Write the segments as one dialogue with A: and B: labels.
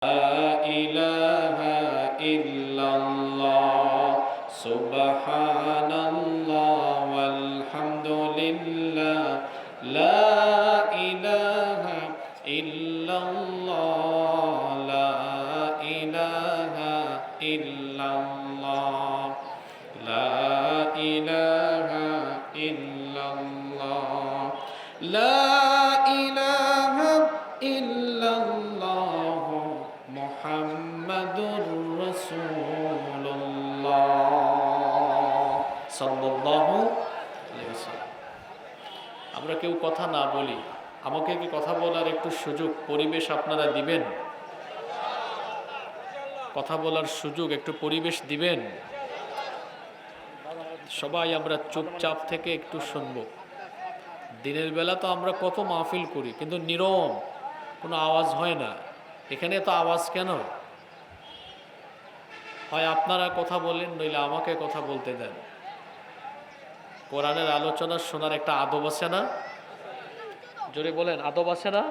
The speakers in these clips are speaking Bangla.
A: لا إله إلا الله سبحان الله والحمد لله لا إله إلا الله لا إله إلا الله لا إله إلا الله لا إله إلا الله মুহাম্মাদুর রাসূলুল্লাহ সাল্লাল্লাহু আলাইহি ওয়াসাল্লাম। আমরা কেউ কথা না বলি, আমাকে কি কথা বলার একটু সুযোগ পরিবেশ আপনারা দিবেন? কথা বলার সুযোগ একটু পরিবেশ দিবেন? সবাই আমরা চুপচাপ থেকে একটু শুনব। দিনের বেলা তো আমরা কত মাহফিল করি, কিন্তু নীরব, কোনো আওয়াজ হয় না। এখানে তো আওয়াজ কেন হয়? আপনারা কথা বলেন, নইলে আমাকে কথা বলতে দেন। কোরআনের আলোচনা শোনার একটা আদব আছে না? জোরে বলেন, আদব আছে না?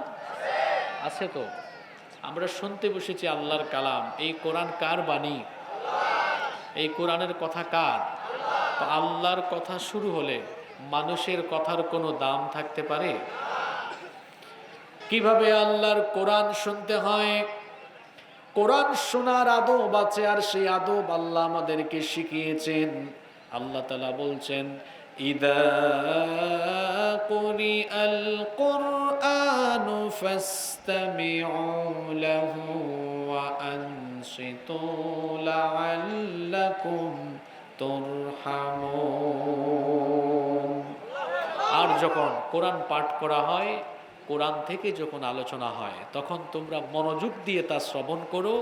A: আছে তো। আমরা শুনতে বসেছি আল্লাহর কালাম। এই কোরআন কার বাণী? এই কোরআনের কথা কার? তো আল্লাহর কথা শুরু হলে মানুষের কথার কোনো দাম থাকতে পারে? কিভাবে আল্লাহর কোরআন শুনতে হয়, কোরআন শোনার আদব আছে, আর সেই আদব আল্লাহ আমাদেরকে শিখিয়েছেন। আল্লাহ তাআলা বলছেন, ইদা কুরিআল কুরআনু ফাসতামিউ লাহু ওয়া আনসিতু লাআল্লাকুম তুরহামুন। আর যখন কোরআন পাঠ করা হয়, কোরআন থেকে যখন আলোচনা হয়, তখন তোমরা মনোযোগ দিয়ে তা শ্রবণ করো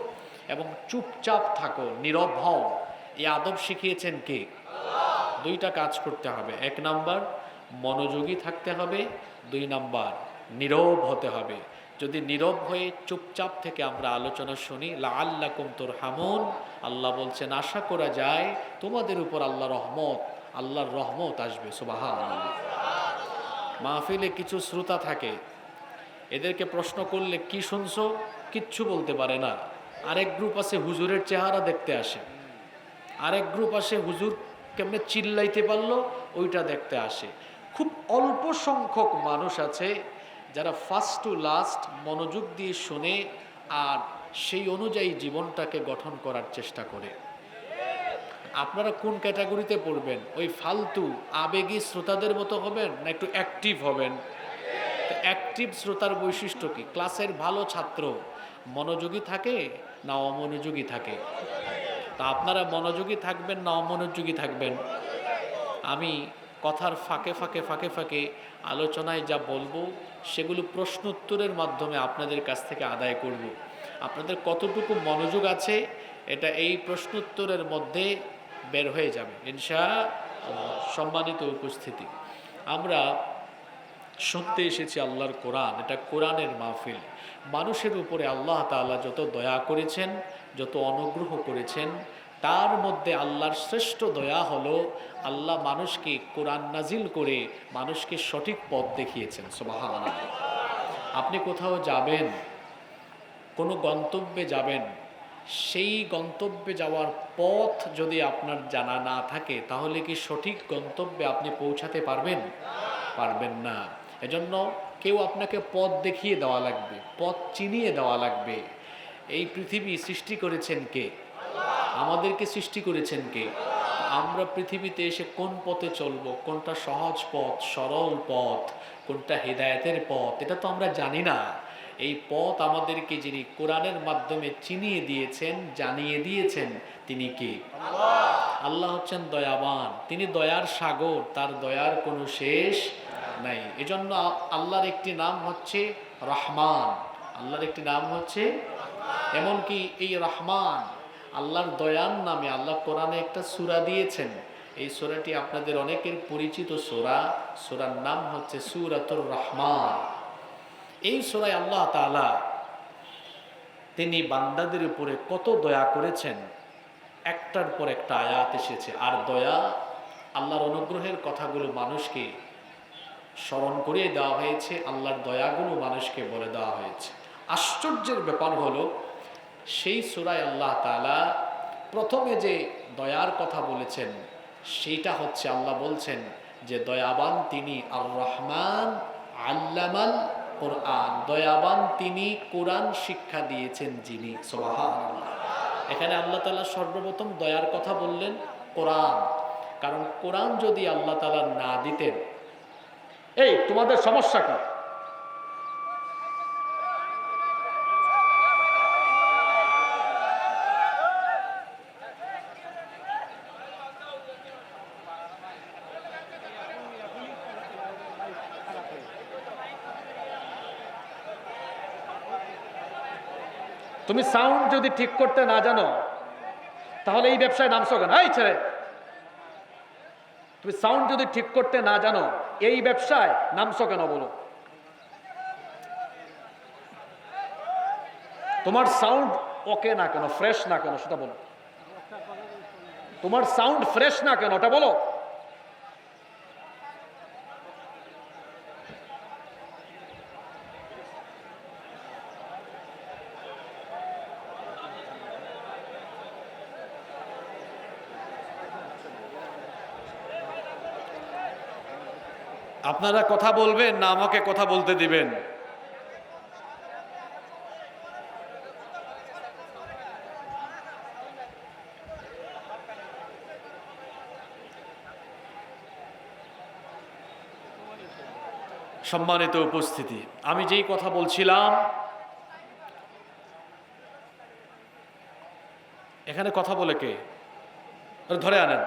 A: এবং চুপচাপ থাকো, নীরব হও। এই আদব শিখিয়েছেন কে? দুইটা কাজ করতে হবে। এক নাম্বার, মনোযোগী থাকতে হবে। দুই নাম্বার, নীরব হতে হবে। যদি নীরব হয়ে চুপচাপ থেকে আমরা আলোচনা শুনি, লাআল্লাকুম তুরহামুন, আল্লাহ বলছেন আশা করা যায় তোমাদের উপর আল্লাহর রহমত আসবে। সুবহানাল্লাহ। মাহফিলে কিছু শ্রোতা থাকে, এদেরকে প্রশ্ন করলে কি শুনছো, কিচ্ছু বলতে পারে না। আরেক গ্রুপ আছে হুজুরের চেহারা দেখতে আসে, আরেক গ্রুপ আসে হুজুর কেমনে চিল্লাইতে পারলো ওইটা দেখতে আসে। খুব অল্প সংখ্যক মানুষ আছে যারা ফার্স্ট টু লাস্ট মনোযোগ দিয়ে শুনে আর সেই অনুযায়ী জীবনটাকে গঠন করার চেষ্টা করে। আপনারা কোন ক্যাটাগরিতে পড়বেন? ওই ফালতু আবেগী শ্রোতাদের মতো হবেন, না একটু অ্যাক্টিভ হবেন? অ্যাক্টিভ শ্রোতার বৈশিষ্ট্য কি? ক্লাসের ভালো ছাত্র মনোযোগী থাকে না অমনোযোগী থাকে? তা আপনারা মনোযোগী থাকবেন না অমনোযোগী থাকবেন? আমি কথার ফাঁকে ফাঁকে ফাঁকে ফাঁকে আলোচনায় যা বলবো সেগুলো প্রশ্ন উত্তরের মাধ্যমে আপনাদের কাছ থেকে আদায় করব। আপনাদের কতটুকু মনোযোগ আছে এটা এই প্রশ্ন উত্তরের মধ্যে বের হয়ে যাবে ইনশাআল্লাহ। সম্মানিত উপস্থিতি, আমরা শুনতে এসেছি আল্লাহর কোরআন। এটা কোরআনের মাহফিল। মানুষের উপরে আল্লাহ তাআলা যত দয়া করেছেন, যত অনুগ্রহ করেছেন, তার মধ্যে আল্লাহর শ্রেষ্ঠ দয়া হলো আল্লাহ মানুষকে কোরআন নাজিল করে মানুষকে সঠিক পথ দেখিয়েছেন। সুবহানাল্লাহ। আপনি কোথাও যাবেন, কোনো গন্তব্যে যাবেন, সেই গন্তব্যে যাওয়ার পথ যদি আপনার জানা না থাকে, তাহলে কি সঠিক গন্তব্যে আপনি পৌঁছাতে পারবেন? পারবেন না। এজন্য কেউ আপনাকে পথ দেখিয়ে দেওয়া লাগবে, পথ চিনিয়ে দেওয়া লাগবে। এই পৃথিবী সৃষ্টি করেছেন কে? আমাদেরকে সৃষ্টি করেছেন কে? আমরা পৃথিবীতে এসে কোন পথে চলবো, কোনটা সহজ পথ, সরল পথ, কোনটা হেদায়েতের পথ, এটা তো আমরা জানি না। এই পথ আমাদেরকে যিনি কোরআনের মাধ্যমে চিনিয়ে দিয়েছেন, জানিয়ে দিয়েছেন, তিনি কে? আল্লাহ হচ্ছেন দয়াবান, তিনি দয়ার সাগর, তার দয়ার কোনো শেষ নাই। এজন্য আল্লাহর একটি নাম হচ্ছে রহমান। আল্লাহর একটি নাম হচ্ছে, এমনকি এই রহমান আল্লাহর দয়ার নামে আল্লাহ কোরআনে একটা সূরা দিয়েছেন। এই সূরাটি আপনাদের অনেকের পরিচিত সূরা। সূরার নাম হচ্ছে সূরাতুর রহমান। এই সূরায় আল্লাহ তাআলা তিনি বান্দাদের উপরে কত দয়া করেছেন, একটার পর একটা আয়াত এসেছে। আর দয়া, আল্লাহর অনুগ্রহের কথাগুলো মানুষকে স্মরণ করিয়ে দেওয়া হয়েছে, আল্লাহর দয়াগুলো মানুষকে বলে দেওয়া হয়েছে। আশ্চর্যের ব্যাপার হলো, সেই সূরায় আল্লাহ তাআলা প্রথমে যে দয়ার কথা বলেছেন সেইটা হচ্ছে আল্লাহ বলছেন যে দয়াবান তিনি আর রহমান আল্লামাল কোরআন, দয়াবান তিনি কোরআন শিক্ষা দিয়েছেন যিনি। সুবহানাল্লাহ। এখানে আল্লাহ তাআলা সর্বপ্রথম দয়ার কথা বললেন কোরআন, কারণ কোরআন যদি আল্লাহ তাআলা না দিতেন, এই তোমাদের সমস্যা কি? তুমি সাউন্ড যদি ঠিক করতে না জানো তাহলে এই ব্যবসায় নামছো কেন? এই ছেলে, তুমি সাউন্ড যদি ঠিক করতে না জানো এই ব্যবসায় নামছো কেন বলো? তোমার সাউন্ড ওকে না কেন, ফ্রেশ না কেন সেটা বলো। তোমার সাউন্ড ফ্রেশ না কেন ওটা বলো। আপনারা কথা বলবেন না আমাকে কথা বলতে দিবেন? সম্মানিত উপস্থিতি, আমি যেই কথা বলছিলাম, এখানে কথা বলে কে? ধরে আনেন।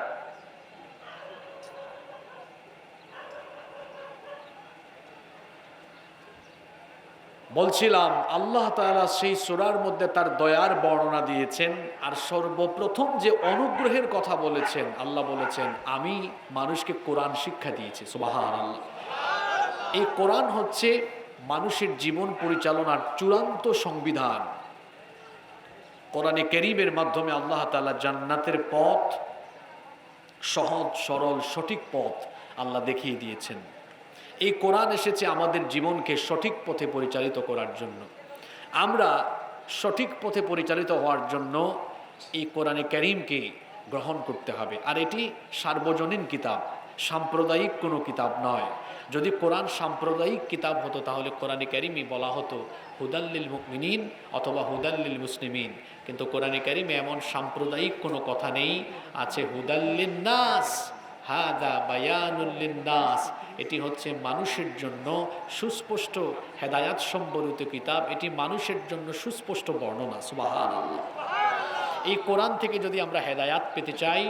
A: বলছিলাম আল্লাহ তাআলা সেই সূরার মধ্যে তার দয়ার বর্ণনা দিয়েছেন, আর সর্বপ্রথম যে অনুগ্রহের কথা বলেছেন আল্লাহ বলেছেন আমি মানুষকে কোরআন শিক্ষা দিয়েছি। সুবহানাল্লাহ। এই কোরআন হচ্ছে মানুষের জীবন পরিচালনার চূড়ান্ত সংবিধান। কোরআনে কারীমের মাধ্যমে আল্লাহ তাআলা জান্নাতের পথ, সহজ সরল সঠিক পথ আল্লাহ দেখিয়ে দিয়েছেন। এই কোরআন এসেছে আমাদের জীবনকে সঠিক পথে পরিচালিত করার জন্য। আমরা সঠিক পথে পরিচালিত হওয়ার জন্য এই কোরআনে কারীমকে গ্রহণ করতে হবে। আর এটি সার্বজনীন কিতাব, সাম্প্রদায়িক কোনো কিতাব নয়। যদি কোরআন সাম্প্রদায়িক কিতাব হতো তাহলে কোরআনে কারীমই বলা হতো হুদাল্লিল মুমিনিন অথবা হুদাল্লিল মুসলিমিন। কিন্তু কোরআনে কারীমে এমন সাম্প্রদায়িক কোনো কথা নেই, আছে হুদাল্লিন নাস, হাদা বায়ানুল লিন্নাস। এটি হচ্ছে মানুষের জন্য সুস্পষ্ট হেদায়াত সম্বলিত কিতাব, এটি মানুষের জন্য সুস্পষ্ট বর্ণনা। সুবহানাল্লাহ। এই কোরআন থেকে যদি আমরা হেদায়াত পেতে চাই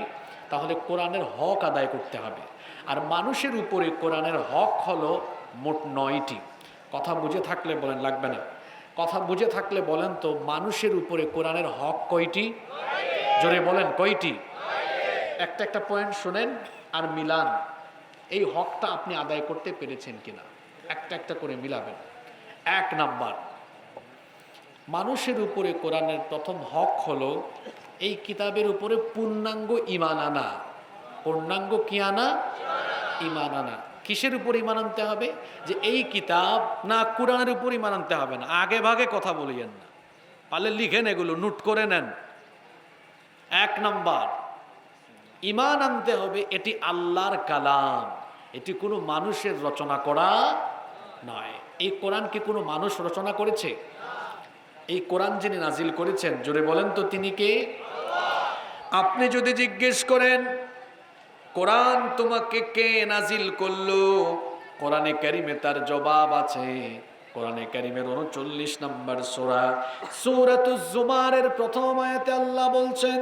A: তাহলে কোরআনের হক আদায় করতে হবে। আর মানুষের উপরে কোরআনের হক হলো মোট 9টি। কথা বুঝে থাকলে বলেন, লাগবে না? কথা বুঝে থাকলে বলেন তো মানুষের উপরে কোরআনের হক কয়টি? জোরে বলেন কয়টি? একটা একটা পয়েন্ট শুনেন আর মিলান, এই হকটা আপনি আদায় করতে পেরেছেন কিনা, একটা একটা করে মিলাবেন। 1 নাম্বার, মানুষের উপরে কোরআনের প্রথম হক হলো এই কিতাবের উপরে পূর্ণাঙ্গ ঈমান আনা। পূর্ণাঙ্গ কি আনা? ঈমান আনা। কিসের উপর ঈমান আনতে হবে? যে এই কিতাব না কোরআনের উপর ঈমান আনতে হবে না। আগে ভাগে কথা বলিয়েন না, পারলে লিখেন, এগুলো নোট করে নেন। 1 নাম্বার, ঈমান আনতে হবে এটি আল্লাহর কালাম, এটি কোনো মানুষের রচনা করা নয়। এই কোরআন কি কোনো মানুষ রচনা করেছে? এই কোরআন যিনি নাজিল করেছেন, জোরে বলেন তো তিনি কে? আপনি যদি জিজ্ঞেস করেন কোরআন তোমাকে কে নাজিল করলো, কোরআনে কারীমে তার জবাব আছে। কোরআনে কারীমের 39 নম্বর সূরা, সূরাতুজ জুমারের প্রথম আয়াতে আল্লাহ বলছেন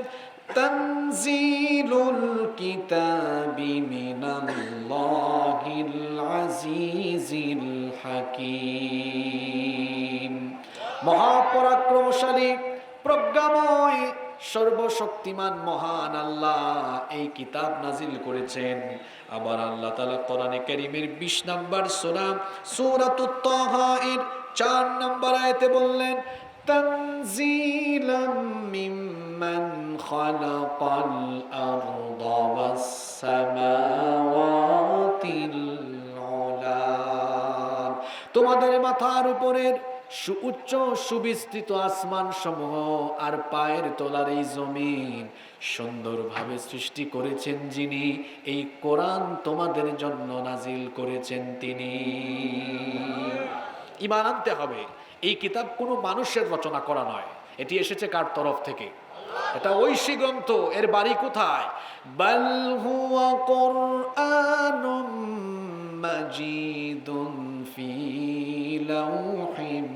A: তানজিলুল কিতাবি মিনাল্লাহিল আজিজিল হাকীম। মহাপরাক্রমশালী, প্রজ্ঞাময়, সর্বশক্তিমান মহান আল্লাহ এই কিতাব নাজিল করেছেন। আবার আল্লাহ তাআলা কোরআনে কারীমের 20 নম্বর সূরা সূরাতুত তাহা এর 4 নম্বর আয়াতে বললেন তানজিলাম মিম্মান খালাকাল আরদা ওয়াস সামাওয়াতিল উলা। তোমাদের মাথার উপরের সুউচ্চ সুবিস্তৃত আসমান সমূহ আর পায়ের তলার এই জমিন সুন্দরভাবে সৃষ্টি করেছেন যিনি, এই কোরআন তোমাদের জন্য নাজিল করেছেন তিনি। ঈমান আনতে হবে এই কিতাব কোনো মানুষের রচনা করা নয়, এটি এসেছে কার তরফ থেকে? এটা ঐশী গ্রন্থ। এর বাড়ি কোথায়? বাল হুয়া কুরআনুম মাজিদুন ফি লাউহিম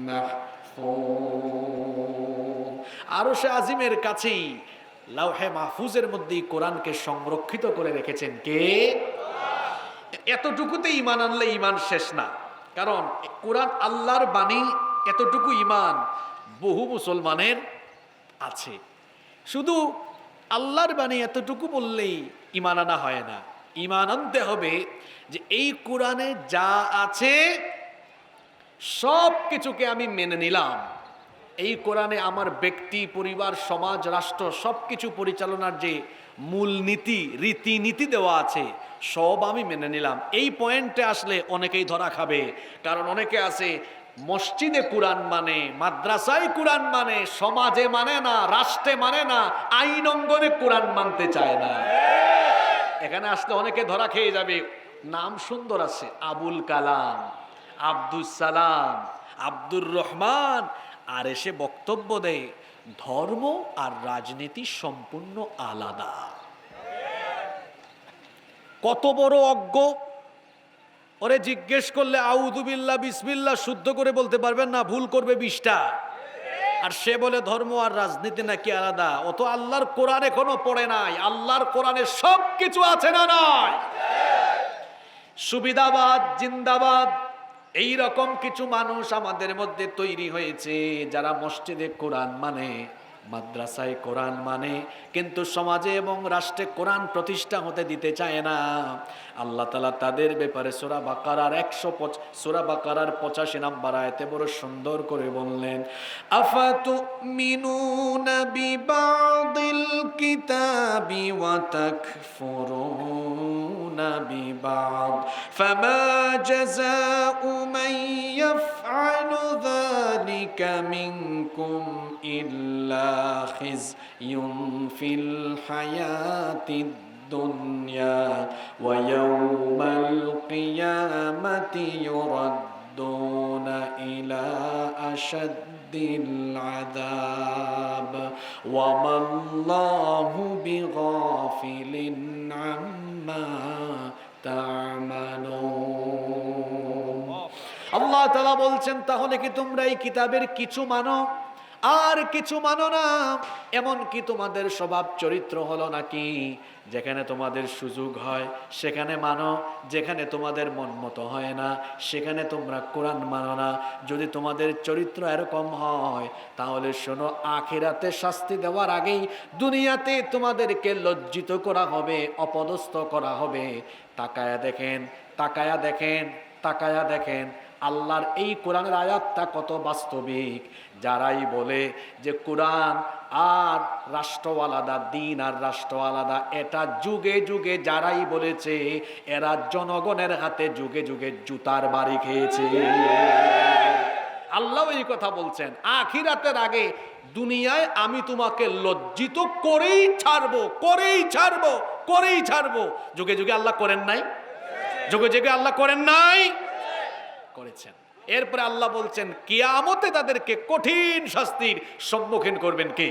A: মাহফুজ। আরশে আজিমের কাছেই লাউহে মাহফুজের মধ্যে কোরআনকে সংরক্ষিত করে রেখেছেন কে? এতটুকুতে ঈমান আনলে ঈমান শেষ না, কারণ কোরআন আল্লাহর বাণী, এতটুকু ঈমান বহু মুসলমানের আছে। শুধু আল্লাহর বাণী এতটুকু বললেই ঈমান আনা হয় না, ঈমান আনতে হবে যে এই কোরআনে যা আছে সব কিছুকে আমি মেনে নিলাম। এই কোরআনে আমার ব্যক্তি, পরিবার, সমাজ, রাষ্ট্র সবকিছু পরিচালনার যে মূল নীতি, রীতিনীতি দেওয়া আছে সব আমি মেনে নিলাম। এই পয়েন্টে আসলে অনেকেই ধরা খাবে, কারণ অনেকে আছে মসজিদে কোরআন মানে, মাদ্রাসায় কোরআন মানে, সমাজে মানে না, রাষ্ট্রে মানে না, আইন অঙ্গনে কোরআন মানতে চায় না। এখানে আসলে অনেকে ধরা খেয়ে যাবে। নাম সুন্দর আছে, আবুল কালাম, আব্দুল সালাম, আব্দুর রহমান, আর এসে বক্তব্য দেয় ধর্ম আর রাজনীতি সম্পূর্ণ আলাদা। কত বড় অজ্ঞ! ওরে জিজ্ঞেস করলে আউযুবিল্লাহ বিসমিল্লাহ শুদ্ধ করে বলতে পারবেন না, ভুল করবে 20টা। আর সে বলে ধর্ম আর রাজনীতি নাকি আলাদা। ও তো আল্লাহর কোরআন এখনো পড়ে নাই। আল্লাহর কোরআনে সব কিছু আছে না নয়? সুবিধাবাদ জিন্দাবাদ, এই রকম কিছু মানুষ আমাদের মধ্যে তৈরি হয়েছে যারা মসজিদে কোরআন মানে, মাদ্রাসায় কোরআন মানে, কিন্তু সমাজে এবং রাষ্ট্রে কোরআন প্রতিষ্ঠা হতে দিতে চায় না। আল্লাহ তাআলা তাদের ব্যাপারে সূরা বাকারার 85 নম্বর আয়াতে বড় সুন্দর করে বললেন, আফাতুমিনুনা বিবাদিল কিতাবি ওয়া তাকফুরুনা বিবাদ ফামা জাযাউ মান ইয়াফআলু যালিকা মিনকুম ইল্লা খিzyun ফিল হায়াতিদ দুনিয়া ওয়া ইয়াওমাল কিয়ামাতি ইউরাদ্দুনা ইলা আশাদ্দিল আযাব ওয়া মাল্লাহু বিগাফিলিন আম্মা তা'মালুন। আল্লাহ তাআলা বলছেন, তাহলে কি তোমরা এই কিতাবের কিছু মানো আর কিছু মানো না? এমন কি তোমাদের স্বভাব চরিত্র হলো নাকি যেখানে তোমাদের সুযোগ হয় সেখানে মানো, যেখানে তোমাদের মন মতো হয় না সেখানে তোমরা কোরআন মানো না? যদি তোমাদের চরিত্র এরকম হয় তাহলে শোনো, আখিরাতে শাস্তি দেওয়ার আগেই দুনিয়াতে তোমাদেরকে লজ্জিত করা হবে, অপদস্থ করা হবে। তাকায়া দেখেন, তাকায়া দেখেন, তাকায়া দেখেন আল্লাহর এই কোরআনের আয়াতটা কত বাস্তবিক। যারাই বলে যে কোরআন আর রাষ্ট্র আলাদা, দিন আর রাষ্ট্র আলাদা, এটা যুগে যুগে যারাই বলেছে এরা জনগণের হাতে যুগে যুগে জুতার বাড়ি খেয়েছে। আল্লাহ এই কথা বলছেন, আখিরাতের আগে দুনিয়ায় আমি তোমাকে লজ্জিত করেই ছাড়বো, করেই ছাড়বো, করেই ছাড়বো। যুগে যুগে আল্লাহ করেন নাই? যুগে যুগে আল্লাহ করেন নাই? করেছেন। এরপরে আল্লাহ বলছেন কিয়ামতে তাদেরকে কঠিন শাস্তির সম্মুখীন করবেন কে?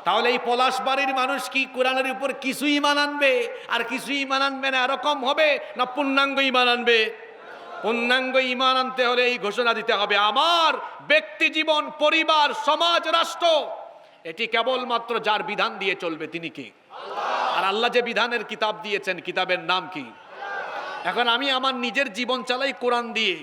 A: তাহলে এই পলাশবাড়ির মানুষ কি কোরআনের উপর কিছু ঈমান আনবে আর কিছু ঈমান আনবে না, এরকম হবে? না পূর্ণাঙ্গ ঈমান আনবে? পূর্ণাঙ্গ ঈমান আনতে হলে এই ঘোষণা দিতে হবে, আমার ব্যক্তি জীবন, পরিবার, সমাজ, রাষ্ট্র এটি কেবলমাত্র যার বিধান দিয়ে চলবে তিনি কে? আর আল্লাহ যে বিধানের কিতাব দিয়েছেন, কিতাবের নাম কি? এখন আমি আমার নিজের জীবন চালাই কোরআন দিয়ে,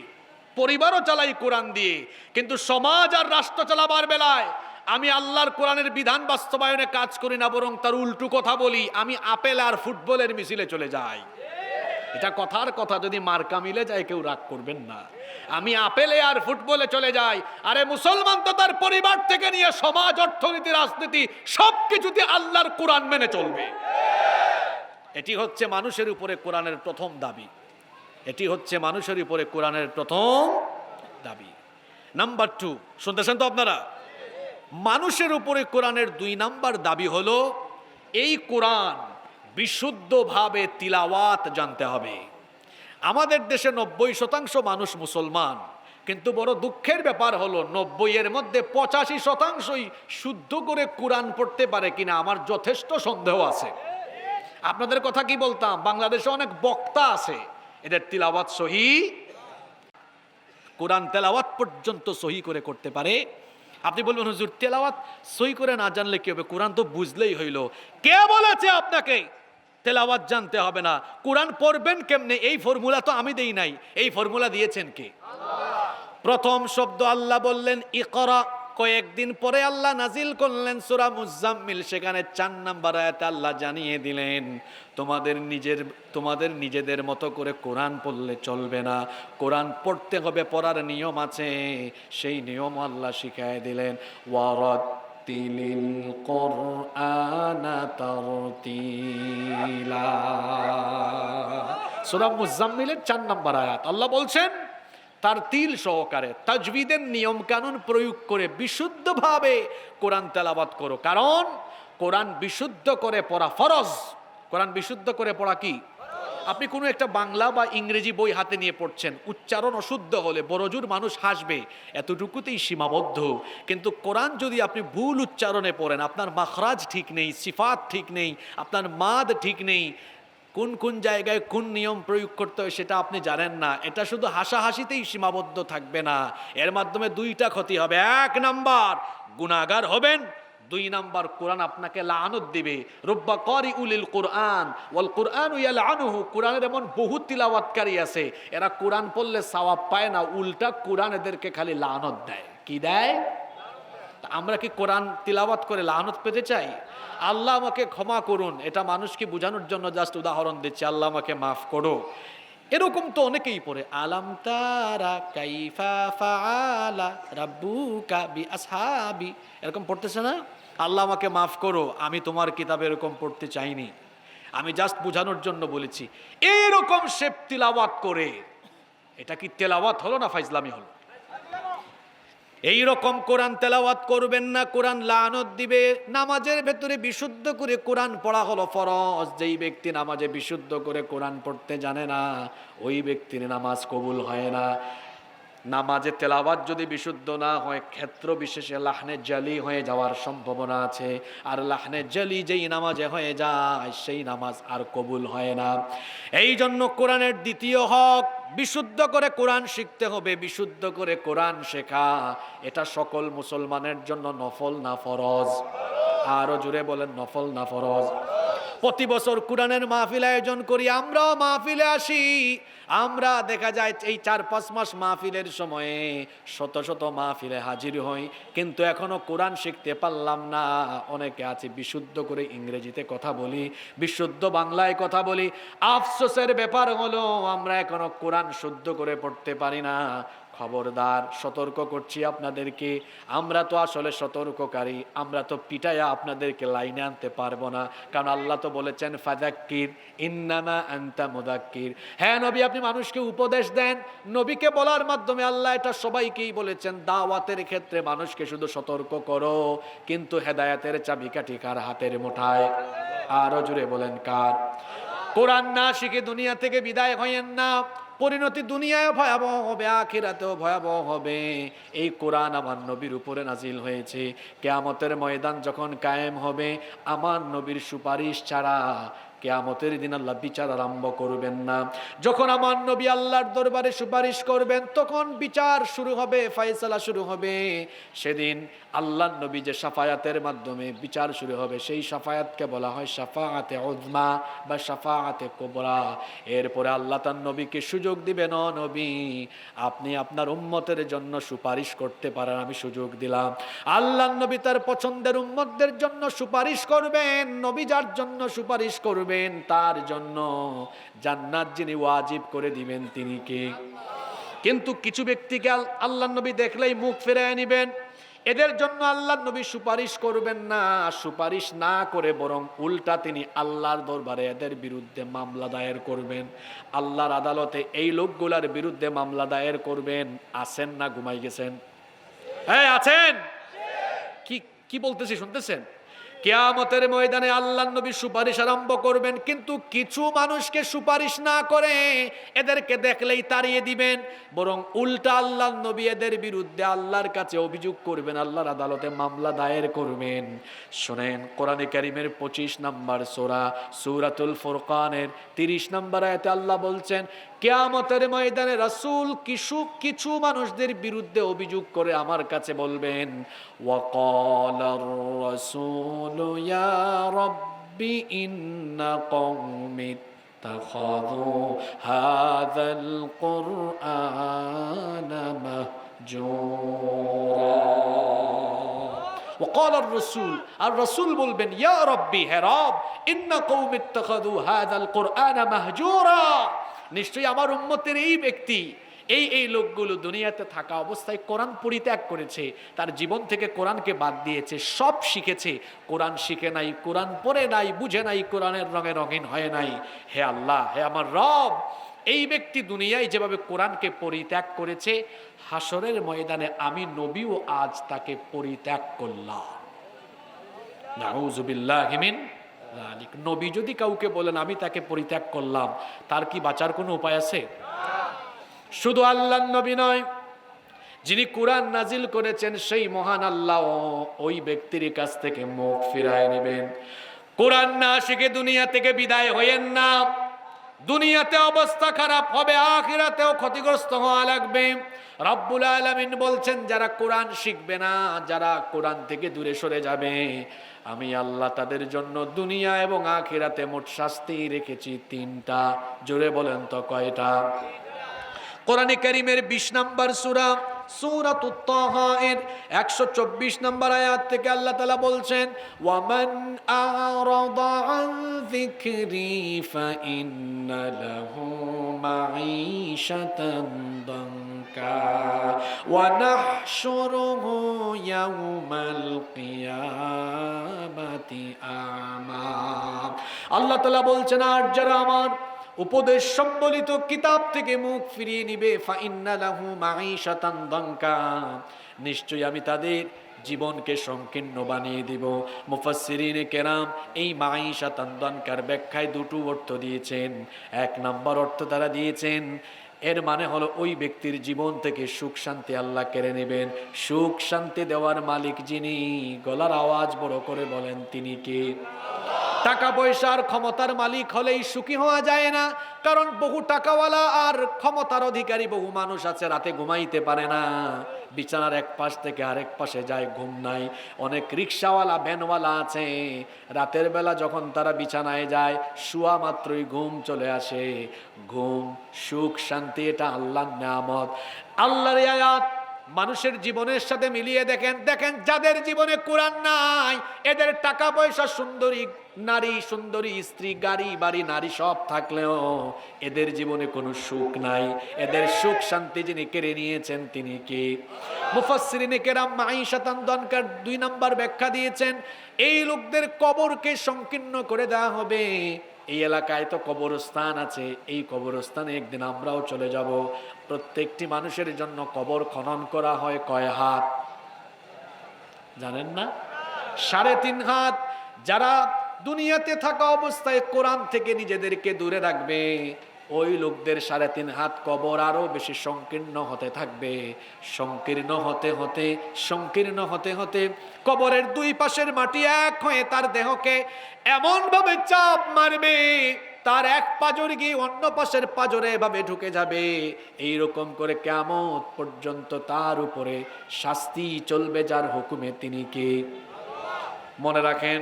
A: পরিবারও চালাই কোরআন দিয়ে, কিন্তু সমাজ আর রাষ্ট্র চালাবার বেলায় আমি আল্লাহর কোরআনের বিধান বাস্তবায়নে কাজ করি না, বরং তার উল্টো কথা বলি। আমি আপেল আর ফুটবলের মিছিলে চলে যাই। এটা কথার কথা, যদি মার্কা মিলে যায় কেউ রাগ করবেন না। আমি আপেলে আর ফুটবলে চলে যাই। আরে মুসলমান তো তার পরিবার থেকে নিয়ে সমাজ, অর্থনীতি, রাজনীতি সবকিছুতে আল্লাহর কোরআন মেনে চলবে। এটি হচ্ছে মানুষের উপরে কোরআনের প্রথম দাবি। এটি হচ্ছে মানুষের উপরে কোরআনের প্রথম দাবি। নাম্বার 2, শুনতেছেন তো আপনারা? মানুষের উপরে কোরআনের 2 নাম্বার দাবি হলো এই কোরআন বিশুদ্ধভাবে তিলাওয়াত জানতে হবে। আমাদের দেশে 90% মানুষ মুসলমান, কিন্তু বড় দুঃখের ব্যাপার হলো 90-এর মধ্যে 85%ই শুদ্ধ করে কোরআন পড়তে পারে কিনা আমার যথেষ্ট সন্দেহ আছে। আপনাদের কথা কি বলতাম, বাংলাদেশে অনেক বক্তা আছে, এদের তিলাওয়াত সহি, কোরআন তেলাওয়াত পর্যন্ত সহি করে করতে পারে। আপনি বলবেন হুজুর তেলাওয়াত সহি করে না জানলে কি হবে, কোরআন তো বুঝলেই হইল। কে বলেছে আপনাকে তেলাওয়াত জানতে হবে না? কোরআন পড়বেন কেমনে এই ফর্মুলা তো আমি দেই নাই, এই ফর্মুলা দিয়েছেন কে? প্রথম শব্দ আল্লাহ বললেন ইকরা, কয়েকদিন পরে আল্লাহ নাজিল করলেন সূরা মুজাম্মিল, সেখানে 4 নাম্বার আয়াতে আল্লাহ জানিয়ে দিলেন তোমাদের নিজেদের মতো করে কোরআন পড়লে চলবে না, কোরআন পড়তে হবে, পড়ার নিয়ম আছে, সেই নিয়ম আল্লাহ শিখায় দিলেন। ওয়ারাতিলিল কুরআনা তারতিলা, সূরা মুজাম্মিলের 4 নাম্বার আয়াত আল্লাহ বলছেন তার তিল সহকারে তাজবিদের নিয়ম কানুন প্রয়োগ করে বিশুদ্ধভাবে কোরআন তেলাওয়াত করো, কারণ কোরআন বিশুদ্ধ করে পড়া ফরজ। কোরআন বিশুদ্ধ করে পড়া কি? আপনি কোনো একটা বাংলা বা ইংরেজি বই হাতে নিয়ে পড়ছেন, উচ্চারণ অশুদ্ধ হলে বড়জোর মানুষ হাসবে, এতটুকুতেই সীমাবদ্ধ। কিন্তু কোরআন যদি আপনি ভুল উচ্চারণে পড়েন, আপনার মাখরাজ ঠিক নেই, সিফাত ঠিক নেই, আপনার মাদ ঠিক নেই, কোন কোন জায়গায় কোন নিয়ম প্রয়োগ করতে হয় সেটা আপনি জানেন না, এটা শুধু হাসাহাসিতেই সীমাবদ্ধ থাকবে না, এর মাধ্যমে 2টা ক্ষতি হবে। 1 নাম্বার গুনাহগার হবেন, 2 নাম্বার কোরআন আপনাকে লানত দিবে। রব্বা কারিউলিল কোরআন ওয়াল কোরআনু ইয়ালআনুহু, কোরআনের এমন বহু তিলাওয়াতকারী আছে, এরা কোরআন পড়লে সওয়াব পায় না, উল্টা কোরআন এদেরকে খালি লানত দেয়। কি দেয়? আমরা কি কোরআন তিলাওয়াত করে লানত পেতে চাই? আল্লাহ আমাকে ক্ষমা করুন, এটা মানুষকে বোঝানোর জন্য জাস্ট উদাহরণ দিচ্ছি, আল্লাহ আমাকে মাফ করো। এরকম তো অনেকেই পড়ে, আলাম তারা কাইফা ফাআলা রাব্বুকা বিআসহাবি, এরকম পড়তেছে না? আল্লাহ আমাকে মাফ করো, আমি তোমার কিতাবে এরকম পড়তে চাইনি, আমি জাস্ট বোঝানোর জন্য বলেছি। এইরকম শেপ তিলাওয়াত করে, এটা কি তেলাওয়াত হলো না ফাইজলামি হলো? এই রকম কোরআন তেলাওয়াত করবেন না, কোরআন লানত দিবে। নামাজের ভেতরে বিশুদ্ধ করে কোরআন পড়া হলো ফরজ, যেই ব্যক্তি নামাজে বিশুদ্ধ করে কোরআন পড়তে জানে না, ওই ব্যক্তির নামাজ কবুল হয় না। নামাজে তেলাওয়াত যদি বিশুদ্ধ না হয়, ক্ষেত্র বিশেষে লাহনে জালি হয়ে যাওয়ার সম্ভাবনা আছে, আর লাহনে জালি যেই নামাজে হয়ে যায় সেই নামাজ আর কবুল হয় না। এই জন্য কোরআনের 2য় হক, বিশুদ্ধ করে কোরআন শিখতে হবে। বিশুদ্ধ করে কোরআন শেখা এটা সকল মুসলমানের জন্য নফল না ফরজ? আরো জোরে বলেন, নফল না ফরজ? প্রতি বছর কোরআনের মাহফিল আয়োজন করি, আমরাও মাহফিলে আসি, আমরা দেখা যায় এই 4-5 মাস মাহফিলের সময়ে শত শত মাহফিলে হাজির হই, কিন্তু এখনো কোরআন শিখতে পারলাম না। অনেকে আছে বিশুদ্ধ করে ইংরেজিতে কথা বলি, বিশুদ্ধ বাংলায় কথা বলি, আফসোসের ব্যাপার হলো আমরা এখনো কোরআন শুদ্ধ করে পড়তে পারি না। খবরদার, সতর্ক করছি আপনাদেরকে, আমরা তো আসলে সতর্ককারী, আমরা তো পিটায়া আপনাদেরকে লাইনে আনতে পারবো না, কারণ আল্লাহ তো বলেছেন ফাযাক্কির ইন্নামা আনতা মুযাক্কির। হ্যাঁ নবী, আপনি মানুষকে উপদেশ দেন, নবীকে বলার মাধ্যমে আল্লাহ এটা সবাইকেই বলেছেন। দাওয়াতের ক্ষেত্রে মানুষকে শুধু সতর্ক করো, কিন্তু হেদায়েতের চাবিকাঠি কার হাতের মুঠায়? আরো জুড়ে বলেন, কার? কোরআন না শিখে দুনিয়া থেকে বিদায় হয়েন না, পরিণতি দুনিয়ায় ভয়াবহ হবে, আখিরাতেও ভয়াবহ হবে। এই কোরআন আমার নবীর উপরে নাজিল হয়েছে, কিয়ামতের ময়দান যখন কায়েম হবে, আমার নবীর সুপারিশ ছাড়া কিয়ামতের দিন আল্লাহ বিচার আরম্ভ করবেন না। যখন আমার নবী আল্লাহর দরবারে সুপারিশ করবেন, তখন বিচার শুরু হবে, ফয়সালা শুরু হবে। সেদিন আল্লাহর নবী যে শাফায়াতের মাধ্যমে বিচার শুরু হবে, সেই শাফায়াতকে বলা হয় শাফাআতে উযমা বা শাফাআতে কুবরা। এরপরে আল্লাহ তার নবীকে সুযোগ দিবেন, ও নবী আপনি আপনার উম্মতের জন্য সুপারিশ করতে পারেন, আমি সুযোগ দিলাম। আল্লাহর নবী তার পছন্দের উম্মতদের জন্য সুপারিশ করবেন। নবী যার জন্য সুপারিশ করবেন, তার জন্য জান্নাত যিনি ওয়াজিব করে দিবেন তিনি কে? কিন্তু কিছু ব্যক্তিকে আল্লাহর নবী দেখলেই মুখ ফিরিয়ে নেবেন, এদের জন্য আল্লাহর নবী সুপারিশ করবেন না। সুপারিশ না করে বরং উল্টা তিনি আল্লাহর দরবারে এদের বিরুদ্ধে মামলা দায়ের করবেন। আল্লাহর আদালতে এই লোকগুলার বিরুদ্ধে মামলা দায়ের করবেন। আসেন না ঘুমাই গেছেন? হ্যাঁ আছেন? কি কি বলতেছি শুনতেছেন? কিয়ামতের ময়দানে আল্লাহর নবী সুপারিশ আরম্ভ করবেন, কিন্তু কিছু মানুষকে সুপারিশ না করে এদেরকে দেখলেই তাড়িয়ে দিবেন, বরং উল্টা আল্লাহর নবী এদের বিরুদ্ধে আল্লাহর কাছে অভিযোগ করবেন, আল্লাহর আদালতে মামলা দায়ের করবেন। শুনেন, কোরআনে কারীমের 25 নম্বর সূরা সূরাতুল ফুরকানের 30 নম্বর আয়াতে আল্লাহ বলছেন, কিয়ামতের ময়দানে রাসূল কিছু মানুষদের বিরুদ্ধে অভিযোগ করে আমার কাছে বলবেন, ওয়াকালার রাসূলু ইয়া রাব্বি ইন্না কওমি ইত্তাখাযু হাযাল কুরআনা মাহজুরা। وقال الرسول আর রাসূল বলবেন, ইয়া রাব্বি, হে রব, ইন্না কওমি ইত্তাখাযু হাযাল কুরআনা মাহজুরা, নিশ্চয়ই আমার উম্মতের এই ব্যক্তি, এই লোকগুলো দুনিয়াতে থাকা অবস্থায় কোরআন পরিত্যাগ করেছে, তার জীবন থেকে কোরআনকে বাদ দিয়েছে, সব শিখেছে, কোরআন শিখে নাই, কোরআন পড়ে নাই, বুঝে নাই, কোরআনের রঙে রঙিন হয় নাই। হে আল্লাহ, হে আমার রব, এই ব্যক্তি দুনিয়ায় যেভাবে কোরআনকে পরিত্যাগ করেছে, হাসরের ময়দানে আমি নবীও আজ তাকে পরিত্যাগ করলাম। নাউযু বিল্লাহি মিন যালিক। নবী যদি কাউকে বলেন আমি তাকে পরিত্যাগ করলাম, তার কি বাঁচার কোনো উপায় আছে? শুধু আল্লাহর নবী নয়, যিনি কোরআন নাজিল করেছেন সেই মহান আল্লাহ ওই ব্যক্তির কাছ থেকে মুখ ফিরায় নেবেন। কোরআন না শিখে দুনিয়া থেকে বিদায় হয়েন না। দুনিয়াতে অবস্থা খারাপ হবে, আখিরাতেও ক্ষতিগ্রস্ত হওয়া লাগবে। রব্বুল আলামিন বলছেন, যারা কোরআন শিখবে না, যারা কোরআন থেকে দূরে সরে যাবে, আমি আল্লাহ তাদের জন্য দুনিয়া এবং আখিরাতে মোট শাস্তি রেখেছি 3টা। জোরে বলেন তো কয়টা? কোরআনে কারীমের 20 নম্বর সূরা সূরাতুত তাহা এর 124 নম্বর আয়াত থেকে আল্লাহ তাআলা বলছেন, ওয়ামান আরাদা আন যিকরি ফাইন্না লাহু মাঈশাতান দানকা ওয়া নাহশুরুহু ইয়াওমাল কিয়ামাতি আমা। আল্লাহ তাআলা বলছেন, আর যারা আমার উপদেশ সম্বলিত কিতাব থেকে মুখ ফিরিয়ে নিবে, ফাইন্না লাহু মাঈশাতান দানকা, নিশ্চয়ই আমি তাদের জীবনকে সংকীর্ণ বানিয়ে দিব। মুফাসসিরিনে কেরাম এই মাঈশাতান দানকার ব্যাখ্যায় 2টো অর্থ দিয়েছেন। 1 নম্বর অর্থ তারা দিয়েছেন, এর মানে হলো ওই ব্যক্তির জীবন থেকে সুখ শান্তি আল্লাহ কেড়ে নেবেন। সুখ শান্তি দেওয়ার মালিক যিনি, গলার আওয়াজ বড় করে বলেন তিনি কে? টাকা পয়সার ক্ষমতার মালিক হলেই সুখী হওয়া যায় না, কারণ বহু টাকাওয়ালা আর ক্ষমতার অধিকারী বহু মানুষ আছে, রাতে ঘুমাইতে পারে না, বিছানার এক পাশ থেকে আরেক পাশে যায়, ঘুম নাই। অনেক রিক্সাওয়ালা ভ্যানওয়ালা আছে, রাতের বেলা যখন তারা বিছানায় যায়, শোয়া মাত্রই ঘুম চলে আসে। ঘুম, সুখ, শান্তি এটা আল্লাহর নিয়ামত, আল্লাহর আয়াত। মানুষের জীবনের সাথে মিলিয়ে দেখেন, যাদের জীবনে কোরআন নাই, এদের টাকা পয়সা, সুন্দরী নারী, সুন্দরী স্ত্রী, গাড়ি বাড়ি নারী সব থাকলেও এদের জীবনে কোনো সুখ নাই। এদের সুখ শান্তি যিনি কেড়ে নিয়েছেন তিনি কে? মুফাসসিরিনে কেরাম মাঈশাতান দানকার 2 নম্বর ব্যাখ্যা দিয়েছেন, এই লোকদের কবরকে সংকীর্ণ করে দেওয়া হবে। এই এলাকায় তো কবরস্থান আছে, এই কবরস্থানে একদিন আমরাও চলে যাব। প্রত্যেকটি মানুষের জন্য কবর খনন করা হয় কয় হাত জানেন না? 3.5 হাত। যারা দুনিয়াতে থাকা অবস্থায় কোরআন থেকে নিজেদেরকে দূরে রাখবে, ওই লোকদের 3.5 হাত কবর আরো বেশি সংকীর্ণ হতে থাকবে। সংকীর্ণ হতে হতে কবরের 2 পাশের মাটি এক হয়ে তার দেহকে এমন ভাবে চাপ মারবে, তার এক পাঁজর গিয়ে অন্য পাশের পাঁজরে এভাবে ঢুকে যাবে। এইরকম করে কিয়ামত পর্যন্ত তার উপরে শাস্তি চলবে, যার হুকুমে তিনি কে? মনে রাখেন,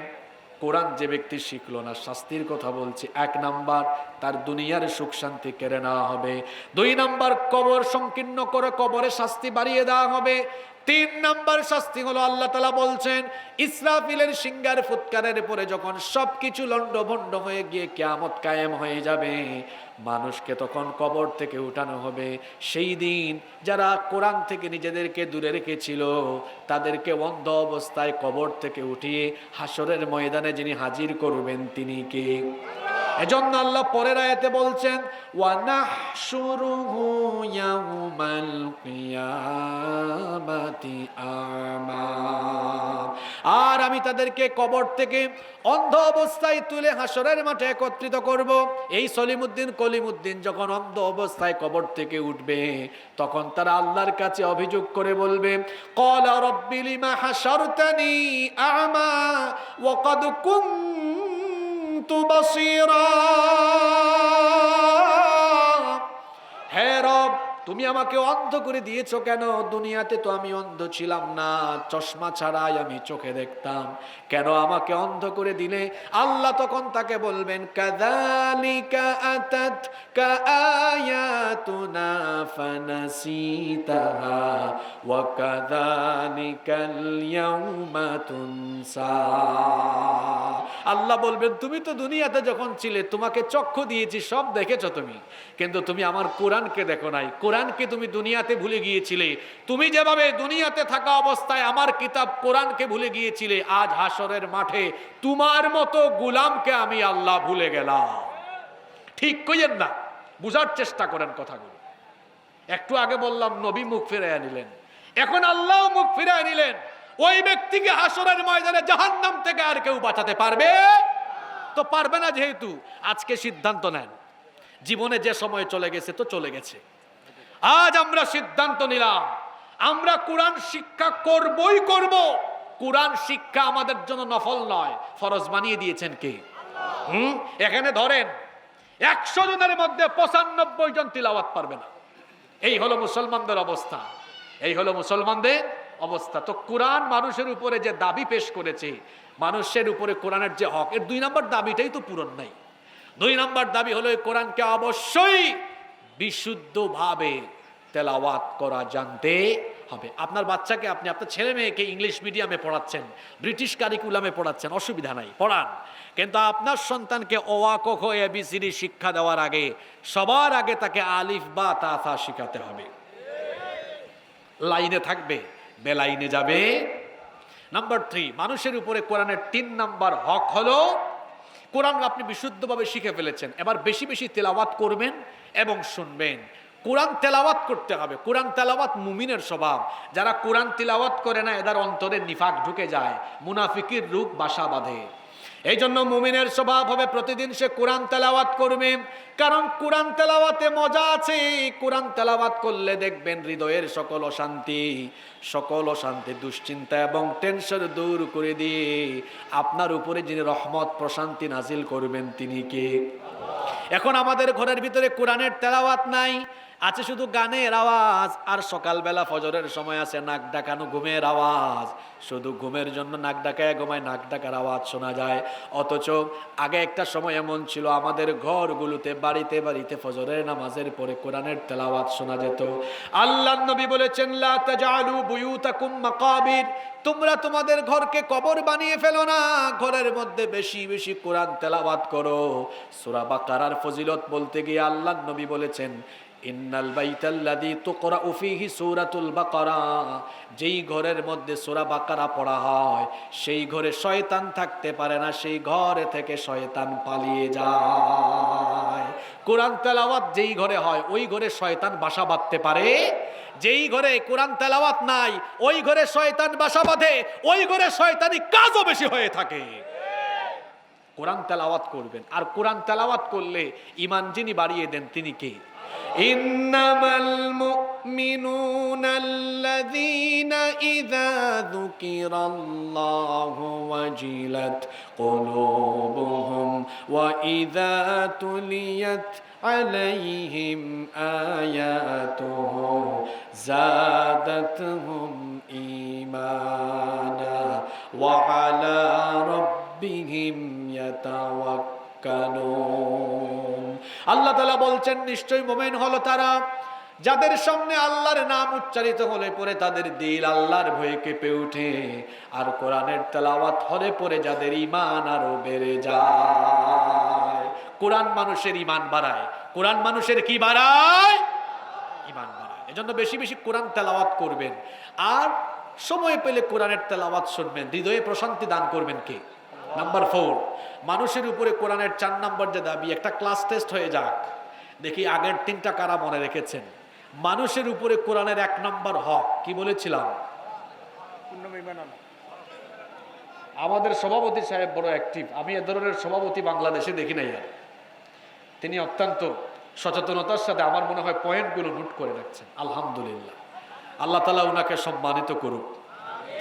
A: কোরআন যে ব্যক্তি শিখলো না, শাস্তির কথা বলছি। 1 নাম্বার, তার দুনিয়ার সুখ শান্তি কেড়ে নেওয়া হবে। 2 নাম্বার, কবর সংকীর্ণ করে কবরে শাস্তি বাড়িয়ে দেওয়া হবে। 3 নাম্বার শাস্তি হলো, আল্লাহ তাআলা বলছেন, ইসরাফিলের সিংহার ফুৎকারের পরে যখন সবকিছু লন্ডভন্ড হয়ে গিয়ে কিয়ামত কায়েম হয়ে যাবে, মানুষকে তখন কবর থেকে উঠানো হবে। সেই দিন যারা কোরআন থেকে নিজেদেরকে দূরে রেখেছিল, তাদেরকে অন্ধ অবস্থায় কবর থেকে উঠিয়ে হাসরের ময়দানে যিনি হাজির করবেন তিনি কে? এজন্য আল্লাহ পরের আয়াতে বলছেন ওয়া নাহশুরুহু ইয়াউমাল কিয়ামাতি আমা, আর আমি তাদেরকে কবর থেকে অন্ধ অবস্থায় তুলে হাসরের মাঠে একত্রিত করব। এই সলিমুদ্দিন কলিমুদ্দিন যখন অন্ধ অবস্থায় কবর থেকে উঠবে, তখন তারা আল্লাহর কাছে অভিযোগ করে বলবে ক্বালা রাব্বি লিমা হাশারতানি আ'মা ওয়া ক্বাদ কুনতু বাসীরা, হে রব তুমি আমাকে অন্ধ করে দিয়েছো কেন? দুনিয়াতে তো আমি অন্ধ ছিলাম না, চশমা ছাড়াই আমি চোখে দেখতাম, কেন আমাকে অন্ধ করে দিলে? আল্লাহ তখন তাকে বলবেন কাযালিকা আতাতকা আয়াতুনা ফানাসিতাহা ওয়া কাযালিকাল ইয়াউমা তুনসা। আল্লাহ বলবেন তুমি তো দুনিয়াতে যখন ছিলে তোমাকে চক্ষু দিয়েছি, সব দেখেছো তুমি, কিন্তু তুমি আমার কোরআনকে দেখো নাই। কোরআনকে তুমি দুনিয়াতে ভুলে গিয়েছিলে। তুমি যেভাবে দুনিয়াতে থাকা অবস্থায় আমার কিতাব কোরআনকে ভুলে গিয়েছিলে, আজ হাসরের মাঠে তোমার মতো গোলামকে আমি আল্লাহ ভুলে গেলাম। ঠিক কইয়েন না, বুঝার চেষ্টা করেন কথাগুলো। একটু আগে বললাম নবী মুখ ফিরাইয়া নিলেন, এখন আল্লাহ মুখ ফিরাইয়া নিলেন। ওই ব্যক্তিকে হাসরের ময়দানে জাহান্নাম থেকে আর কেউ বাঁচাতে পারবে তো পারবে না। যেহেতু আজকে সিদ্ধান্ত নেন, জীবনে যে সময় চলে গেছে তো চলে গেছে, আজ আমরা সিদ্ধান্ত নিলাম আমরা কোরআন শিক্ষা করবই করব। কোরআন শিক্ষা আমাদের জন্য নফল নয়, ফরজ বানিয়ে দিয়েছেন কে? এখানে ধরেন 100 জনের মধ্যে 95 জন তিলাওয়াত পারবে না। এই হলো মুসলমানদের অবস্থা, এই হলো মুসলমানদের অবস্থা। তো কোরআন মানুষের উপরে যে দাবি পেশ করেছে, মানুষের উপরে কোরআনের যে হক, এর 2 নম্বর দাবিটাই তো পূরণ নাই। 2 নম্বর দাবি হলো কোরআনকে অবশ্যই বিশুদ্ধভাবে তেলাওয়াত করা জানতে হবে। আপনার বাচ্চাকে আপনি আপনার ছেলে মেয়েকে ইংলিশ মিডিয়ামে পড়াচ্ছেন, ব্রিটিশ কারিকুলামে পড়াচ্ছেন, অসুবিধা নাই, পড়ান। কিন্তু আপনার সন্তানকে অ আ ক খ এ বি সি ডি শিক্ষা দেওয়ার আগে সবার আগে তাকে আলিফ বা তা থা শিখাতে হবে। লাইনে থাকবে, বেলাইনে যাবে। নাম্বার 3, মানুষের উপরে কোরআনের 3 নাম্বার হক হলো কোরআন আপনি বিশুদ্ধভাবে শিখে ফেলেছেন, এবার বেশি বেশি তেলাওয়াত করবেন এবং শুনবেন। কোরআন তেলাওয়াত করতে হবে। কোরআন তেলাওয়াত মুমিনের স্বভাব। যারা কোরআন তেলাওয়াত করে না, এদের অন্তরে নিফাক ঢুকে যায়, মুনাফিকির রূপ বাসা বাঁধে। এই জন্য মুমিনের স্বভাব হবে প্রতিদিন সে কোরআন তেলাওয়াত করবে, কারণ কোরআন তেলাওয়াতে মজা আছে। কোরআন তেলাওয়াত করলে দেখবেন হৃদয়ের সকল অশান্তি, দুশ্চিন্তা এবং টেনশন দূর করে দিয়ে আপনার উপরে যিনি রহমত প্রশান্তি নাজিল করবেন তিনি কে? এখন আমাদের ঘরের ভিতরে কোরআনের তেলাওয়াত নাই, আছে শুধু গানের আওয়াজ, আর সকালবেলা ফজরের সময় আছে নাক ডাকানো ঘুমের আওয়াজ। শুধু ঘুমের জন্য নাক ডাকায় ঘুমায়, নাক ডাকার আওয়াজ শোনা যায়। অথচ আগে একটা সময় এমন ছিল আমাদের ঘরগুলোতে বাড়িতে বাড়িতে ফজরের নামাজের পরে কোরআনের তেলাওয়াত শোনা যেত। আল্লাহর নবী বলেছেন লা তাজআলু বুয়ুতাকুম মাকাবির, তোমরা তোমাদের ঘরকে কবর বানিয়ে ফেলো না, ঘরের মধ্যে বেশি বেশি কোরআন তেলাওয়াত করো। সূরা বাকারার ফজিলত বলতে গিয়ে আল্লাহর নবী বলেছেন ইন্নাল বাইতাল্লাযী তুকরাউ ফীহি সূরাতুল বাকারা, যেই ঘরের মধ্যে সূরা বাকারা পড়া হয় সেই ঘরে শয়তান থাকতে পারে না, সেই ঘরে থেকে শয়তান পালিয়ে যায়। কোরআন তেলাওয়াত যেই ঘরে হয় ওই ঘরে শয়তান বাসা বাঁধতে পারে। যেই ঘরে কোরআন তেলাওয়াত নাই ওই ঘরে শয়তান বাসা বাঁধে, ওই ঘরে শয়তানি কাজও বেশি হয়ে থাকে। কোরআন তেলাওয়াত করবেন, আর কোরআন তেলাওয়াত করলে ঈমান যিনি বাড়িয়ে দেন তিনি কে? ইন্নামাল মুমিনুনাল্লাযীনা ইযা যুকিরাল্লাহু ওয়াজিলাত কুলুবুহুম ওয়া ইযা তুলিয়াত আলাইহিম আয়াতুহু যাদাতহুম ঈমানা ওয়া আলা রাব্বিহিম ইয়াতাওয়াক্কালুন। আল্লাহ তাআলা বলছেন নিশ্চয়ই মুমিন হলো তারা যাদের সামনে আল্লাহর নাম উচ্চারিত হলে পরে তাদের দিল আল্লাহর ভয়ে কেঁপে ওঠে, আর কোরআনের তেলাওয়াত হলে পরে যাদের ঈমান আরো বেড়ে যায়। কোরআন মানুষের ঈমান বাড়ায়। কোরআন মানুষের কি বাড়ায়? ঈমান বাড়ায়। এজন্য বেশি বেশি কোরআন তেলাওয়াত করবেন, আর সময় পেলে কোরআনের তেলাওয়াত শুনবেন। হৃদয়ে প্রশান্তি দান করবেন কে? নাম্বার 4, মানুষের উপরে কোরআনের 4 নাম্বার যে দাবি, একটা ক্লাস টেস্ট হয়ে যাক, দেখি আগের 3টা কারা মনে রেখেছেন। মানুষের উপরে কোরআনের 1 নাম্বার হক কি বলেছিলাম? আমাদের সভাপতি সাহেব বড় অ্যাক্টিভ, আমি এ ধরনের সভাপতি বাংলাদেশে দেখি নাই। আর তিনি অত্যন্ত সচেতনতার সাথে আমার মনে হয় পয়েন্টগুলো নোট করে রাখছেন। আলহামদুলিল্লাহ, আল্লাহ তাআলা ওনাকে সম্মানিত করুক।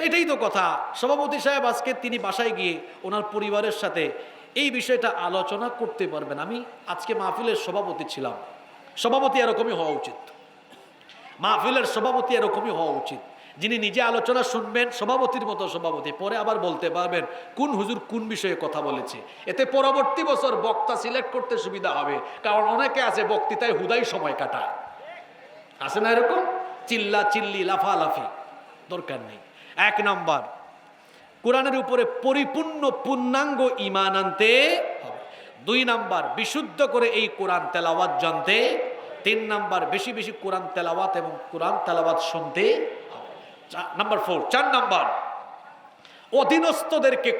A: এটাই তো কথা। সভাপতি সাহেব আজকে তিনি বাসায় গিয়ে ওনার পরিবারের সাথে এই বিষয়টা আলোচনা করতে পারবেন। আমি আজকে মাহফিলের সভাপতি ছিলাম। সভাপতি এরকমই হওয়া উচিত, মাহফিলের সভাপতি এরকমই হওয়া উচিত, যিনি নিজে আলোচনা শুনবেন, সভাপতির মতো সভাপতি, পরে আবার বলতে পারবেন কোন হুজুর কোন বিষয়ে কথা বলেছে। এতে পরবর্তী বছর বক্তা সিলেক্ট করতে সুবিধা হবে। কারণ অনেকে আছে বক্তৃতায় হুদাই সময় কাটায়, আছে না এরকম? চিল্লা চিল্লি লাফালাফি দরকার নেই। 1 নাম্বার, কোরআনের উপরে পরিপূর্ণ পূর্ণাঙ্গ ঈমান আনতে হবে। 2 নাম্বার, বিশুদ্ধ করে এই কোরআন তেলাওয়াত জানতে। 3 নাম্বার, বেশি বেশি কোরআন তেলাওয়াত এবং কোরআন তেলাওয়াত শুনতে হবে। নাম্বার 4, 4 নাম্বার, অধীনস্থদেরকে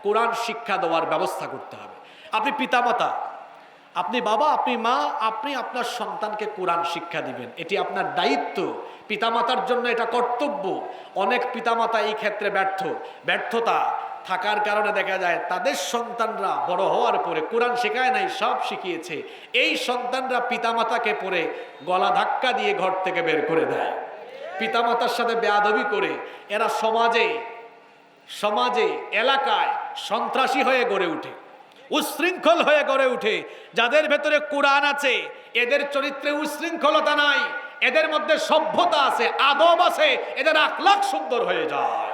A: কোরআন শিক্ষা দেওয়ার ব্যবস্থা করতে হবে। আপনি পিতামাতা, আপনি বাবা, আপনি মা, আপনি আপনার সন্তানকে কোরআন শিক্ষা দিবেন, এটি আপনার দায়িত্ব। পিতামাতার জন্য এটা কর্তব্য। অনেক পিতামাতা এই ক্ষেত্রে ব্যর্থতা থাকার কারণে দেখা যায় তাদের সন্তানরা বড় হওয়ার পরে কোরআন শেখায় নাই, সব শিখিয়েছে। এই সন্তানরা পিতামাতাকে পরে গলা ধাক্কা দিয়ে ঘর থেকে বের করে দেয়, পিতামাতার সাথে বেয়াদবি করে এরা সমাজে এলাকায় সন্ত্রাসী হয়ে গড়ে উঠে, উশৃঙ্খল হয়ে গড়ে উঠে। যাদের ভেতরে কোরআন আছে এদের চরিত্রে উশৃঙ্খলতা নাই, এদের মধ্যে সভ্যতা আছে, আদব আছে, এদের আখলাক সুন্দর হয়ে যায়।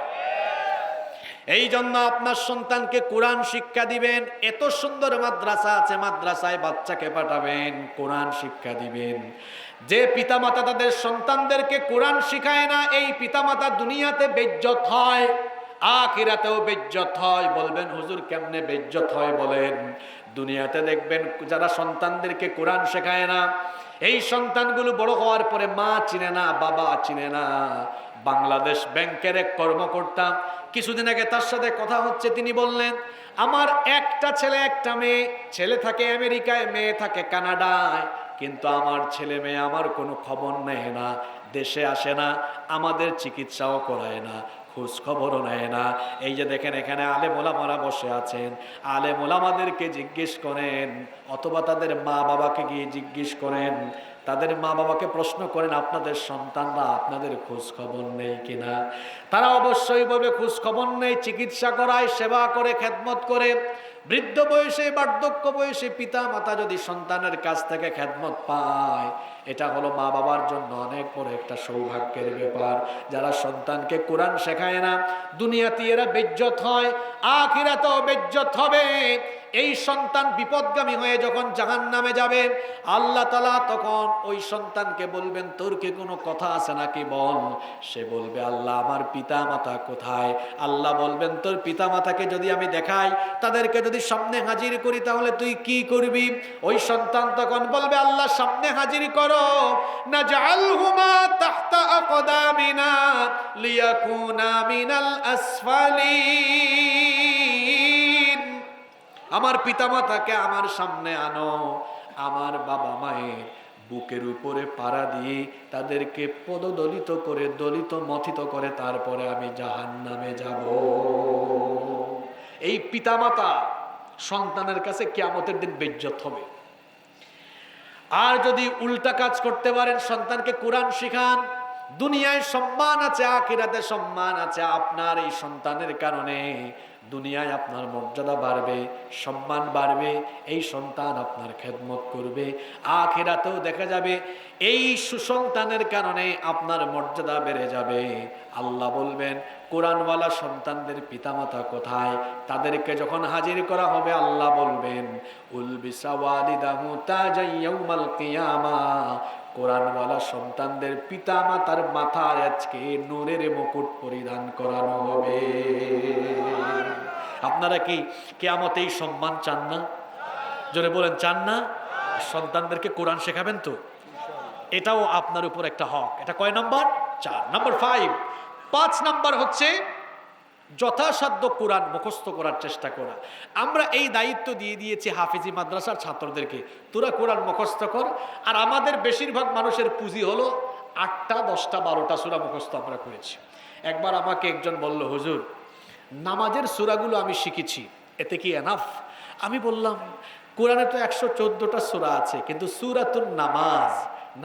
A: এই জন্য আপনার সন্তানকে কোরআন শিক্ষা দিবেন। এত সুন্দর মাদ্রাসা আছে, মাদ্রাসায় বাচ্চাকে পাঠাবেন, কোরআন শিক্ষা দিবেন। যে পিতামাতা তাদের সন্তানদেরকে কোরআন শিখায় না, এই পিতামাতা দুনিয়াতে বেইজ্জত হয়, আখিরাতেও বেইজ্জত হয়। বলবেন হুজুর কেমনে বেইজ্জত হয় বলেন? দুনিয়াতে দেখবেন যারা সন্তানদেরকে কোরআন শেখায় না, এই সন্তানগুলো বড় হওয়ার পরে মা চিনে না, বাবা চিনে না। বাংলাদেশ ব্যাংকের এক কর্মকর্তা, কিছুদিন আগে তার সাথে কথা হচ্ছে, তিনি বললেন আমার একটা ছেলে একটা মেয়ে, ছেলে থাকে আমেরিকায়, মেয়ে থাকে কানাডায়, কিন্তু আমার ছেলে মেয়ে আমার কোনো খবর নেয় না, দেশে আসে না, আমাদের চিকিৎসাও করায় না, খোঁজ খবরও নেয় না। এই যে দেখেন এখানে আলেম ওলামারা বসে আছেন, আলেম ওলামাদেরকে জিজ্ঞেস করেন, অথবা তাদের মা বাবাকে গিয়ে জিজ্ঞেস করেন, তাদের মা বাবাকে প্রশ্ন করেন আপনাদের সন্তানরা আপনাদের খোঁজ খবর নেই কিনা। তারা অবশ্যই বলবে খোঁজ খবর নেই, চিকিৎসা করায়, সেবা করে, খেদমত করে। বৃদ্ধ বয়সে, বার্ধক্য বয়সে পিতা মাতা যদি সন্তানের কাছ থেকে খেদমত পায়, এটা হলো মা বাবার জন্য অনেক বড় একটা সৌভাগ্যের ব্যাপার। যারা সন্তানকে কোরআন শেখায় না, দুনিয়াতে এরা বেইজ্জত হয়, আখিরাতেও বেইজ্জত হবে। এই সন্তান বিপদগামী হয়ে যখন জাহান্নামে যাবে, আল্লাহ তাআলা তখন ওই সন্তানকে বলবেন তোর কি কোনো কথা আছে নাকি বল। সে বলবে আল্লাহ আমার পিতা মাতা কোথায়? আল্লাহ বলবেন তোর পিতা মাতাকে যদি আমি দেখাই, তাদেরকে যদি সামনে হাজির করি, তাহলে তুই কি করবি? ওই সন্তান তখন বলবে আল্লাহ সামনে হাজির করো, নাজআলহুমা তাহতা আকদামিনা লিয়াকুনা মিনাল আসফালিন। আমার পিতামাতাকে আমার সামনে আনো, আমার বাবা মায়ের বুকের উপরে পাড়া দিয়ে তাদেরকে পদদলিত করে, দলিত মথিত করে, তারপরে আমি জাহান্নামে যাব। এই পিতামাতা সন্তানের কাছে কিয়ামতের দিন বেইজ্জত হবে। আর যদি উল্টা কাজ করতে পারেন, সন্তানকে কোরআন শিখান, দুনিয়ায় সম্মান আছে, আখিরাতে সম্মান আছে। আপনার এই সন্তানের কারণে দুনিয়ায় আপনার মর্যাদা বাড়বে, সম্মান বাড়বে, এই সন্তান আপনার খেদমত করবে। আখিরাতেও দেখা যাবে এই সুসন্তানের কারণে আপনার মর্যাদা বেড়ে যাবে। আল্লাহ বলবেন কোরআনওয়ালা সন্তানদের পিতামাতা কোথায়? তাদেরকে যখন হাজির করা হবে, আল্লাহ বলবেন উলবিসা ওয়ালিদাহু তাজান ইয়াউমাল কিয়ামা। কোরআনওয়ালা সন্তানদের পিতা মাতার মাথায় আজকে নূরের মুকুট পরিধান করানো হবে। আপনারা কি কিয়ামতে এই সম্মান চান না? জোরে বলেন চান না? সন্তানদেরকে কোরআন শেখাবেন তো? এটাও আপনার উপর একটা হক। এটা কয় নাম্বার? 4 নাম্বার 5 নাম্বার হচ্ছে যথাসাধ্য কোরআন মুখস্থ করার চেষ্টা করা। আমরা এই দায়িত্ব দিয়ে দিয়েছি হাফিজি মাদ্রাসার ছাত্রদেরকে, তোরা কোরআন মুখস্থ কর। আর আমাদের বেশিরভাগ মানুষের পুঁজি হলো 8টা 10টা 12টা সূরা মুখস্থ আমরা করেছি। একবার আমাকে একজন বলল, হুজুর নামাজের সূরাগুলো আমি শিখেছি, এতে কি এনাফ? আমি বললাম, কোরআনে তো 114টা সূরা আছে, কিন্তু সূরাতুন নামাজ,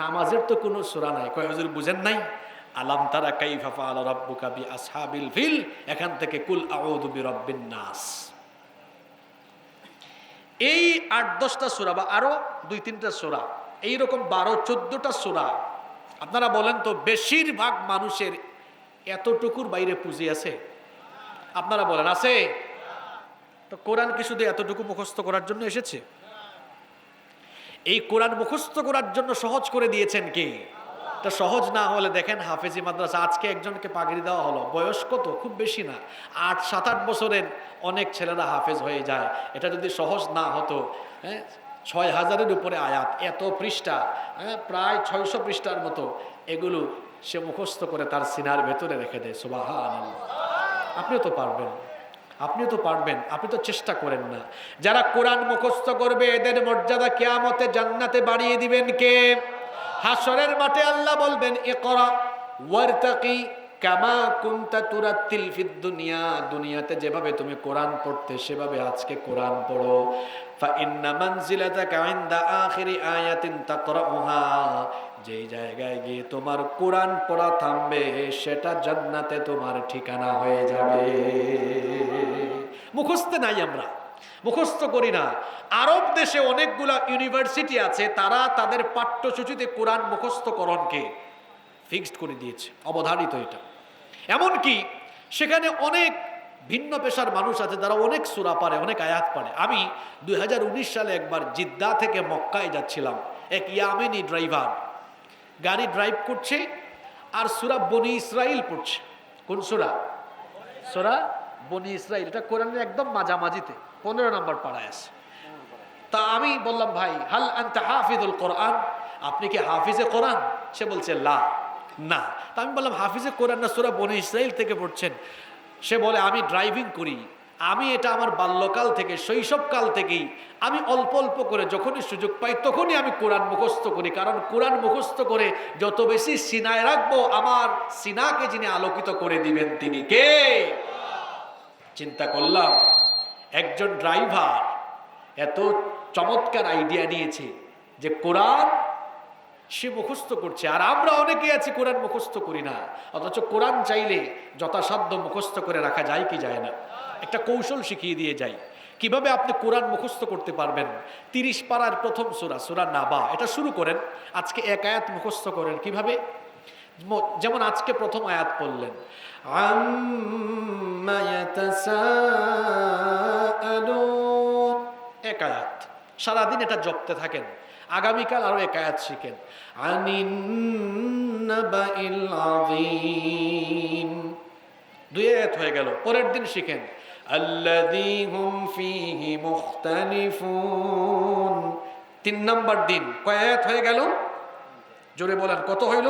A: নামাজের তো কোনো সূরা নাই। কয় হুজুর বুঝেন নাই? আলাম তারা কাইফা ফাআলা রাব্বুকা বিআসহাবিল ফিল, এখান থেকে কুল আউযু বিরাব্বিন নাস। এই 8-10টা সূরা বা আরো 2-3টা সূরা, এইরকম 12-14টা সূরা, আপনারা বলেন তো বেশিরভাগ মানুষের এতটুকুর বাইরে পুঁজি আছে? আপনারা বলেন আছে? তো কোরআন কি শুধু এতটুকু মুখস্থ করার জন্য এসেছে? এই কোরআন মুখস্থ করার জন্য সহজ করে দিয়েছেন কে? তা সহজ না হলে দেখেন হাফেজি মাদ্রাসা, আজকে একজনকে পাগড়ি দেওয়া হলো, বয়স কত? খুব বেশি না, 7-8 বছরের অনেক ছেলেরা হাফেজ হয়ে যায়। এটা যদি সহজ না হতো, 6000-এর উপরে আয়াত, এত পৃষ্ঠা, প্রায় 600 পৃষ্ঠার মতো, এগুলো সে মুখস্থ করে তার সিনার ভেতরে রেখে দেয়। সুবহানাল্লাহ। আপনিও তো পারবেন, আপনিও তো পারবেন, আপনি তো চেষ্টা করেন না। যারা কোরআন মুখস্থ করবে এদের মর্যাদা কিয়ামতে জান্নাতে বাড়িয়ে দিবেন কে? হাসরের মাঠে আল্লাহ বলবেন, ইকরা ওয়ারতাকি কামা কুনতা তুরাত্তিল ফিদ দুনিয়া, দুনিয়াতে যেভাবে তুমি কোরআন পড়তে সেভাবে আজকে কোরআন পড়ো। ফা ইন্না মানজিলাতাকা ইনদা আখিরি আয়াতিন তাকরাউহা, যেই জায়গায় গিয়ে তোমার কোরআন পড়া থামবে সেটা জান্নাতে তোমার ঠিকানা হয়ে যাবে। মুখস্থ নাই, আমরা মুখস্থ করি না। আরব দেশে অনেকগুলা ইউনিভার্সিটি আছে, তারা তাদের পাঠ্যসূচিতে কোরআন মুখস্থকরণকে ফিক্সড করে দিয়েছে, অবধারিত এটা। এমনকি সেখানে অনেক ভিন্ন পেশার মানুষ আছে যারা অনেক সূরা পারে, অনেক আয়াত পারে। আমি 2019 সালে একবার জিদ্দা থেকে মক্কায় যাচ্ছিলাম, এক ইয়ামেনি ড্রাইভার গাড়ি ড্রাইভ করছে আর সূরা বনি ইসরাইল পড়ছে। কোন সূরা? সূরা বনি ইসরাইল। এটা কোরআনের একদম মাঝামাঝিতে 15 নম্বর পাড়ায় আছে। তা আমি বললাম, ভাই হাল আনতা হাফিজুল কোরআন, আপনি কি হাফিজে কোরআন? সে বলছে লা, না। তা আমি বললাম, হাফিজে কোরআন না সূরা বনি ইসরাইল থেকে পড়ছেন? সে বলে, আমি ড্রাইভিং করি, আমি এটা আমার বাল্যকাল থেকে, শৈশবকাল থেকেই আমি অল্প অল্প করে যখনই সুযোগ পাই তখনই আমি কোরআন মুখস্থ করি, কারণ কোরআন মুখস্থ করে যত বেশি সিনায় রাখবো আমার সিনাকে যিনি আলোকিত করে দিবেন তিনি কে? চিন্তা করলাম, একজন ড্রাইভার এত চমৎকার আইডিয়া নিয়েছে যে কোরআন সে মুখস্থ করছে, আর আমরা অনেকে আছি কোরআন মুখস্থ করি না। অথচ কোরআন চাইলে যথাসাধ্য মুখস্থ করে রাখা যায় কি যায় না? একটা কৌশল শিখিয়ে দিয়ে যাই, কিভাবে আপনি কোরআন মুখস্থ করতে পারবেন। 30 পারার প্রথম সূরা, সূরা নাবা, এটা শুরু করেন, আজকে এক আয়াত মুখস্থ করেন। কিভাবে? যেমন আজকে প্রথম আয়াত পড়লেন, আম্মা ইয়াতাসাআলুন, এক আয়াত, সারাদিন এটা জপতে থাকেন। আগামীকাল আরো এক আয়াত শিখেন, আনিন নাবাইল আযীম, 2 আয়াত হয়ে গেল। পরের দিন শিখেন, আল্লাযী হুম ফীহি মুখতালিফুন, 3 নম্বর দিন কয় আয়াত হয়ে গেল? জোরে বলেন, কত হইল?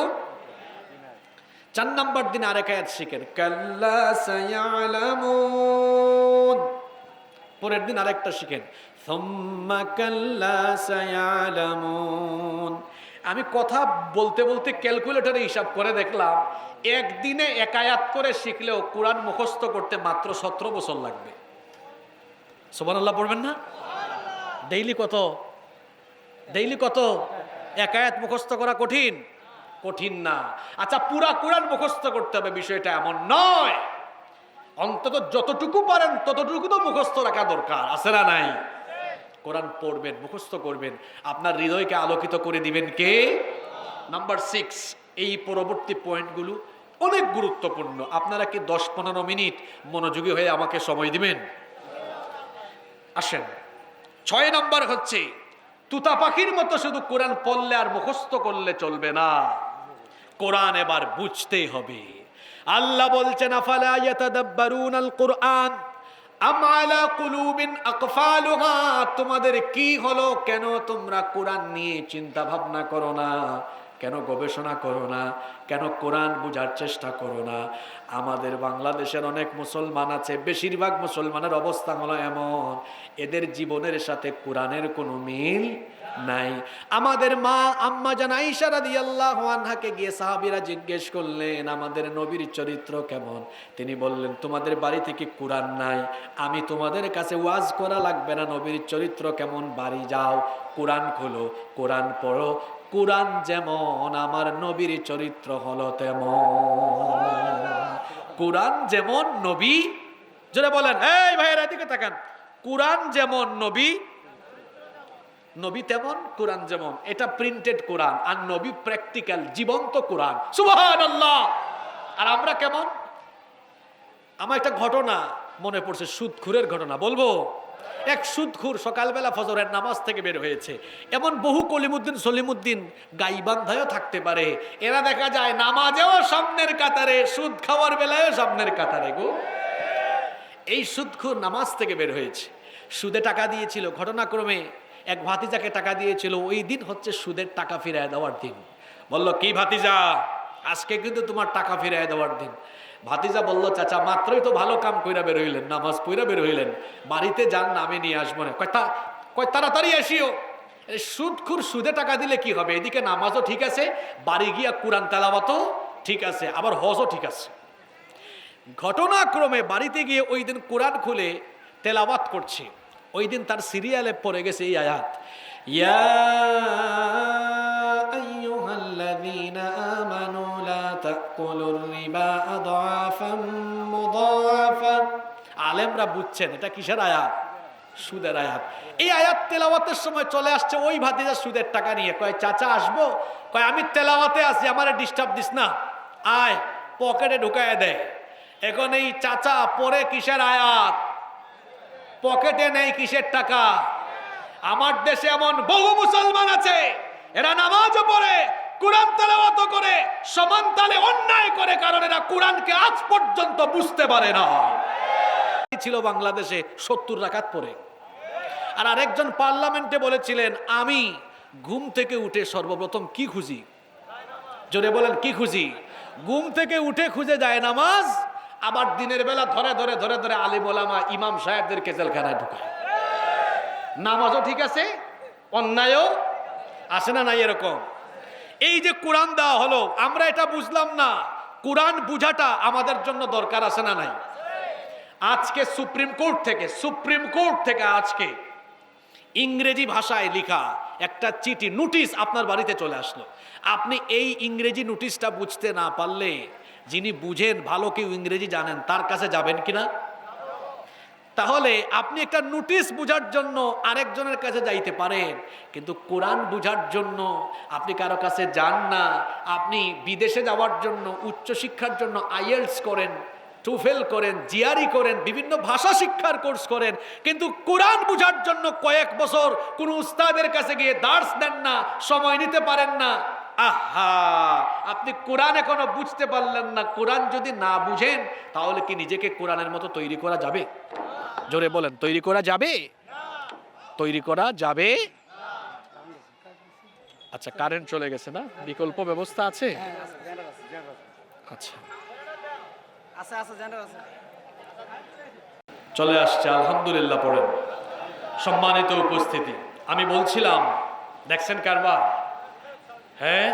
A: 4 নম্বর দিন আরেক আয়াত শিখেন, কাল্লা সায়ালামুন। পরের দিন আরেকটা শিখেন, সুম্মা কাল্লা সায়ালামুন। আমি কথা বলতে বলতে ক্যালকুলেটরে হিসাব করে দেখলাম, একদিনে এক আয়াত করে শিখলেও কোরআন মুখস্থ করতে মাত্র 17 বছর লাগবে। সুবহানাল্লাহ পড়বেন না? ডেইলি কত? ডেইলি কত? এক আয়াত মুখস্থ করা কঠিন? কঠিন না। আচ্ছা, পুরা কোরআন মুখস্থ করতে হবে বিষয়টা এমন নয়, অন্তত যতটুকু পারেন ততটুকু তো মুখস্থ রাখা দরকার, আছে না নাই? কোরআন পড়বেন, মুখস্থ করবেন, আপনার হৃদয়কে আলোকিত করে দিবেন কে? নাম্বার 6, এই পরবর্তী পয়েন্টগুলো অনেক গুরুত্বপূর্ণ। আপনারা কি 10-15 মিনিট মনোযোগী হয়ে আমাকে সময় দিবেন? আসেন, 6 নম্বর হচ্ছে, তুতা পাখির মতো শুধু কোরআন পড়লে আর মুখস্থ করলে চলবে না, কোরআন এবার বুঝতেই হবে। আল্লাহ বলছেন, আফালা ইয়াতাদাব্বারুনাল কুরআন আম আলা কুলুবিন আকফালুহা, তোমাদের কি হলো, কেন তোমরা কোরআন নিয়ে চিন্তা ভাবনা করো না? কেন গবেষণা করো না? কেন কোরআন বোঝার চেষ্টা করো না? আমাদের বাংলাদেশের অনেক মুসলমান আছে, বেশিরভাগ মুসলমানের অবস্থা হলো এমন, এদের জীবনের সাথে কোরআনের কোনো মিল নাই। আমাদের মা আম্মা জান আয়েশা রাদিয়াল্লাহু আনহাকে গিয়ে সাহাবীরা জিজ্ঞেস করলেন, আমাদের নবীর চরিত্র কেমন? তিনি বললেন, তোমাদের বাড়িতে কি কোরআন নাই? আমি তোমাদের কাছে ওয়াজ করা লাগবে না, নবীর চরিত্র কেমন, বাড়ি যাও, কোরআন খোলো, কোরআন পড়ো। কোরআন যেমন, আমার নবীর চরিত্র হলো তেমন। কোরআন যেমন, নবী, জোরে বলেন, এই ভাইয়েরা দিকে তাকান, কোরআন যেমন, নবী নবী তেমন, কোরআন যেমন। এটা প্রিন্টেড কোরআন, আর নবী প্র্যাকটিক্যাল জীবন্ত কোরআন। সুবহানাল্লাহ। আর আমরা কেমন? আমার একটা ঘটনা মনে পড়ছে, সুদখুরের ঘটনা বলবো। এক সুদখুর সকালবেলা ফজরের নামাজ থেকে বের হয়েছে। এমন বহু কলিমুদ্দিন সলিমুদ্দিন গাইবান্ধায়ও থাকতে পারে, এরা দেখা যায় নামাজেও সামনের কাতারে, সুদ খাওয়ার বেলায়ও সামনের কাতারে গো। এই সুদখুর নামাজ থেকে বের হয়েছে, সুদে টাকা দিয়েছিল। ঘটনাক্রমে এক ভাতিজাকে টাকা দিয়েছিল, ওই দিন হচ্ছে সুদের টাকা ফিরিয়ে দেওয়ার দিন। বলল, কি ভাতিজা, আজকে কিন্তু তোমার টাকা ফিরিয়ে দেওয়ার দিন। ভাতিজা বলল, চাচা মাত্রই তো ভালো কাম কইরা বের হইলেন, নামাজ পড়া বের হইলেন, বাড়িতে যান না, আমি নিয়ে আসবো না। কয় তাড়াতাড়ি আসিও। সুদখুর সুদে টাকা দিলে কি হবে? এদিকে নামাজও ঠিক আছে, বাড়ি গিয়া কোরআন তেলাওয়াতও ঠিক আছে, আবার হজও ঠিক আছে। ঘটনাক্রমে বাড়িতে গিয়ে ওই দিন কোরআন খুলে তেলাওয়াত করছে। ওই দিন তার সিরিয়ালে পড়ে গেছে এই আয়াত, ইয়া আইয়ুহাল্লাযীনা আমানু লা তাকুলুর রিবা আদআফাম মুদাআফা। আলেমরা বুঝছেন এটা কিসের আয়াত? সুদের আয়াত। এই আয়াত তেলাওয়াতের সময় চলে আসছে ওই ভাতিজা সুদের টাকা নিয়ে, কয় চাচা আসবো? কয় আমি তেলাওয়াতে আছি, আমারে ডিস্টার্ব দিস না, আয়। পকেটে ঢুকায় দেয়। এখন এই চাচা পরে কিসের আয়াত? পকেটে নেই কিসের টাকা? আমার দেশে এমন বহু মুসলমান আছে, এরা নামাজও পড়ে, কোরআন তেলাওয়াত করে, সমান তালে অন্যায় করে, কারণ এরা কোরআনকে আজ পর্যন্ত বুঝতে পারে না। ছিল বাংলাদেশে 70 রাকাত পড়ে। আর আরেকজন পার্লামেন্টে বলেছিলেন, আমি ঘুম থেকে উঠে সর্বপ্রথম কি খুঁজি? জোরে বলেন, কি খুঁজি? ঘুম থেকে উঠে খুঁজে যায় নামাজ, আবার দিনের বেলা ধরে ধরে ধরে ধরে আলিম ওলামা ইমাম সাহেবদেরকে জেলখানায় ঢুকায়। নামাজও ঠিক আছে, অন্যায়ও আছে না নাই? এরকম এই যে কোরআন দেওয়া হলো, আমরা এটা বুঝলাম না, কোরআন বুঝাটা আমাদের জন্য দরকার আছে না নাই? আজকে সুপ্রিম কোর্ট থেকে আজকে ইংরেজি ভাষায় লেখা একটা চিঠি, নোটিশ আপনার বাড়িতে চলে আসলো। আপনি এই ইংরেজি নোটিশটা বুঝতে না পারলে, যিনি বুঝেন ভালো, কেউ ইংরেজি জানেন, তার কাছে যাবেন কিনা? তাহলে আপনি একটা নোটিশ বুঝার জন্য আরেকজনের কাছে যাইতে পারেন, কিন্তু কোরআন বুঝার জন্য আপনি কারো কাছে যান না। আপনি বিদেশে যাওয়ার জন্য, উচ্চশিক্ষার জন্য আইএলটিএস করেন, টুফেল করেন, জিআরই করেন, বিভিন্ন ভাষা শিক্ষার কোর্স করেন, কিন্তু কোরআন বুঝার জন্য কয়েক বছর কোনো উস্তাদের কাছে গিয়ে দার্স দেন না, সময় নিতে পারেন না। আহা, আপনি কোরআন এখনো বুঝতে পারলেন না। কোরআন যদি না বুঝেন, তাহলে কি নিজেকে কোরআনের মতো তৈরি করা যাবে? জোরে বলেন, তৈরি করা যাবে? তৈরি করা যাবে? আচ্ছা, কারেন্ট চলে গেছে না? বিকল্প ব্যবস্থা আছে? আচ্ছা, চলে আসছে, আলহামদুলিল্লাহ। পড়েন। সম্মানিত উপস্থিতি, আমি বলছিলাম, দেখছেন কারবার? হ্যাঁ,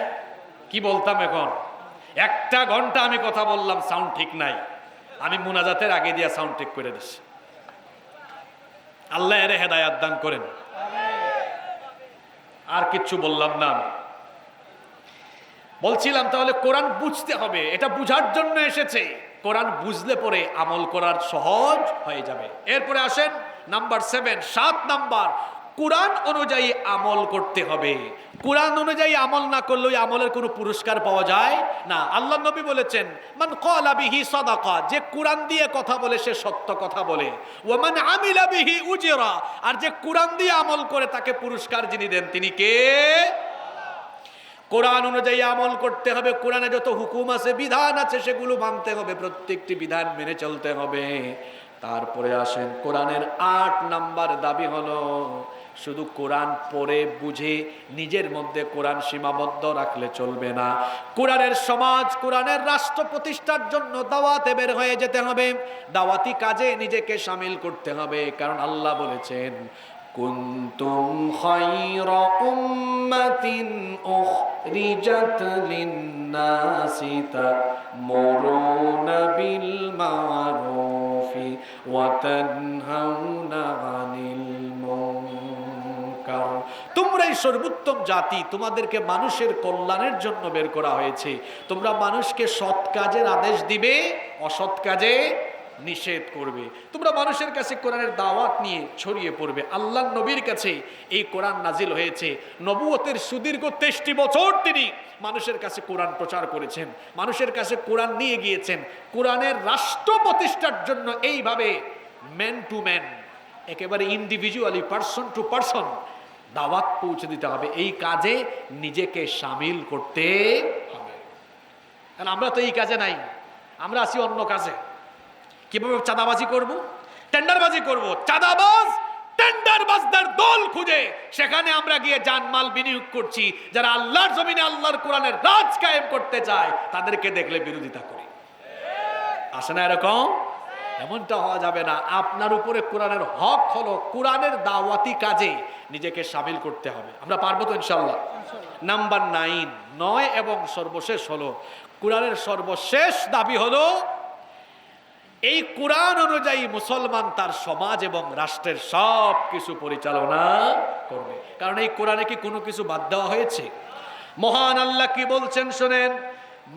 A: কি বলতাম? এখন 1 ঘন্টা আমি কথা বললাম, সাউন্ড ঠিক নাই। আমি মুনাজাতের আগে দিয়া সাউন্ড ঠিক করে দিচ্ছি। আল্লাহ এর হেদায়াত দান করেন। আর কিচ্ছু বললাম না। আমি বলছিলাম, তাহলে কোরআন বুঝতে হবে, এটা বুঝার জন্য এসেছে। কোরআন বুঝলে পরে আমল করার সহজ হয়ে যাবে। এরপরে আসেন নাম্বার 7, 7 নাম্বার, কোরআন অনুযায়ী আমল করতে হবে। কোরআন অনুযায়ী আমল না করলে ওই আমলের কোনো পুরস্কার পাওয়া যায় না। আল্লাহ নবী বলেছেন, মান ক্বালা বিহি সাদাকা, যে কোরআন দিয়ে কথা বলে সে সত্য কথা বলে। ওয়া মান আমিলা বিহি উজরা, আর যে কোরআন দিয়ে আমল করে তাকে পুরস্কার যিনি দেন তিনি কে? কোরআন অনুযায়ী আমল করতে হবে। কোরআনে যত হুকুম আছে, বিধান আছে, সেগুলো মানতে হবে, প্রত্যেকটি বিধান মেনে চলতে হবে। তারপরে আসেন, কোরআনের 8 নাম্বার দাবি হলো শুধু কোরআন পড়ে বুঝে নিজের মধ্যে কোরআন সীমাবদ্ধ রাখলে চলবে না। কোরআনের সমাজ, কোরআনের রাষ্ট্র প্রতিষ্ঠার জন্য দাওয়াতে বের হয়ে যেতে হবে, দাওয়াতি কাজে নিজেকে শামিল করতে হবে। কারণ আল্লাহ বলেছেন, কুনতুম খায়রা উম্মাতিন উখরিজাত লিন-নাসি তা'মুরুনা বিল মা'রুফি ওয়া তানহাউনা আনিল মুনকার। তোমরাই সর্বোত্তম জাতি, তোমাদেরকে মানুষের কল্যাণের জন্য বের করা হয়েছে। তোমরা মানুষকে সৎ কাজের আদেশ দিবে, অসৎ কাজে নিষেধ করবে। তোমরা মানুষের কাছে কোরআনের দাওয়াত নিয়ে ছড়িয়ে পড়বে। আল্লাহর নবীর কাছে এই কোরআন নাজিল হয়েছে। নবুয়তের সুদীর্ঘ 23 বছর তিনি মানুষের কাছে কোরআন প্রচার করেছেন, মানুষের কাছে কোরআন নিয়ে গিয়েছেন। কোরআনের রাষ্ট্র প্রতিষ্ঠার জন্য এইভাবে ম্যান টু ম্যান, একেবারে ইন্ডিভিজুয়ালি, পার্সন টু পার্সন দাওয়াত পৌঁছে দিতে হবে। এই কাজে নিজেকে শামিল করতে হবে। কারণ আমরা তো এই কাজে নাই, আমরা আছি অন্য কাজে। কিভাবে চাঁদাবাজি করব, টেন্ডারবাজি করব, চাঁদাবাজ টেন্ডারবাজদের দল খুঁজে সেখানে আমরা গিয়ে জানমাল বিনিয়োগ করছি। যারা আল্লাহর জমিনে আল্লাহর কোরআনের রাজ কায়েম করতে চায় তাদেরকে দেখলে বিরোধিতা করি। আসে না এরকম? এমনটা হওয়া যাবে না। আপনার উপরে কোরআনের হক হলো কোরআনের দাওয়াতি কাজে নিজেকে শামিল করতে হবে। আমরা পারবো তো ইনশাআল্লাহ? নাম্বার 9 এবং সর্বশেষ হলো, কোরআনের সর্বশেষ দাবি হলো এই কোরআন অনুযায়ী মুসলমান তার সমাজ এবং রাষ্ট্রের সব কিছু পরিচালনা করবে। কারণ এই কোরআনে কি কোনো কিছু বাদ দেওয়া হয়েছে? মহান আল্লাহ কি বলছেন শোনেন,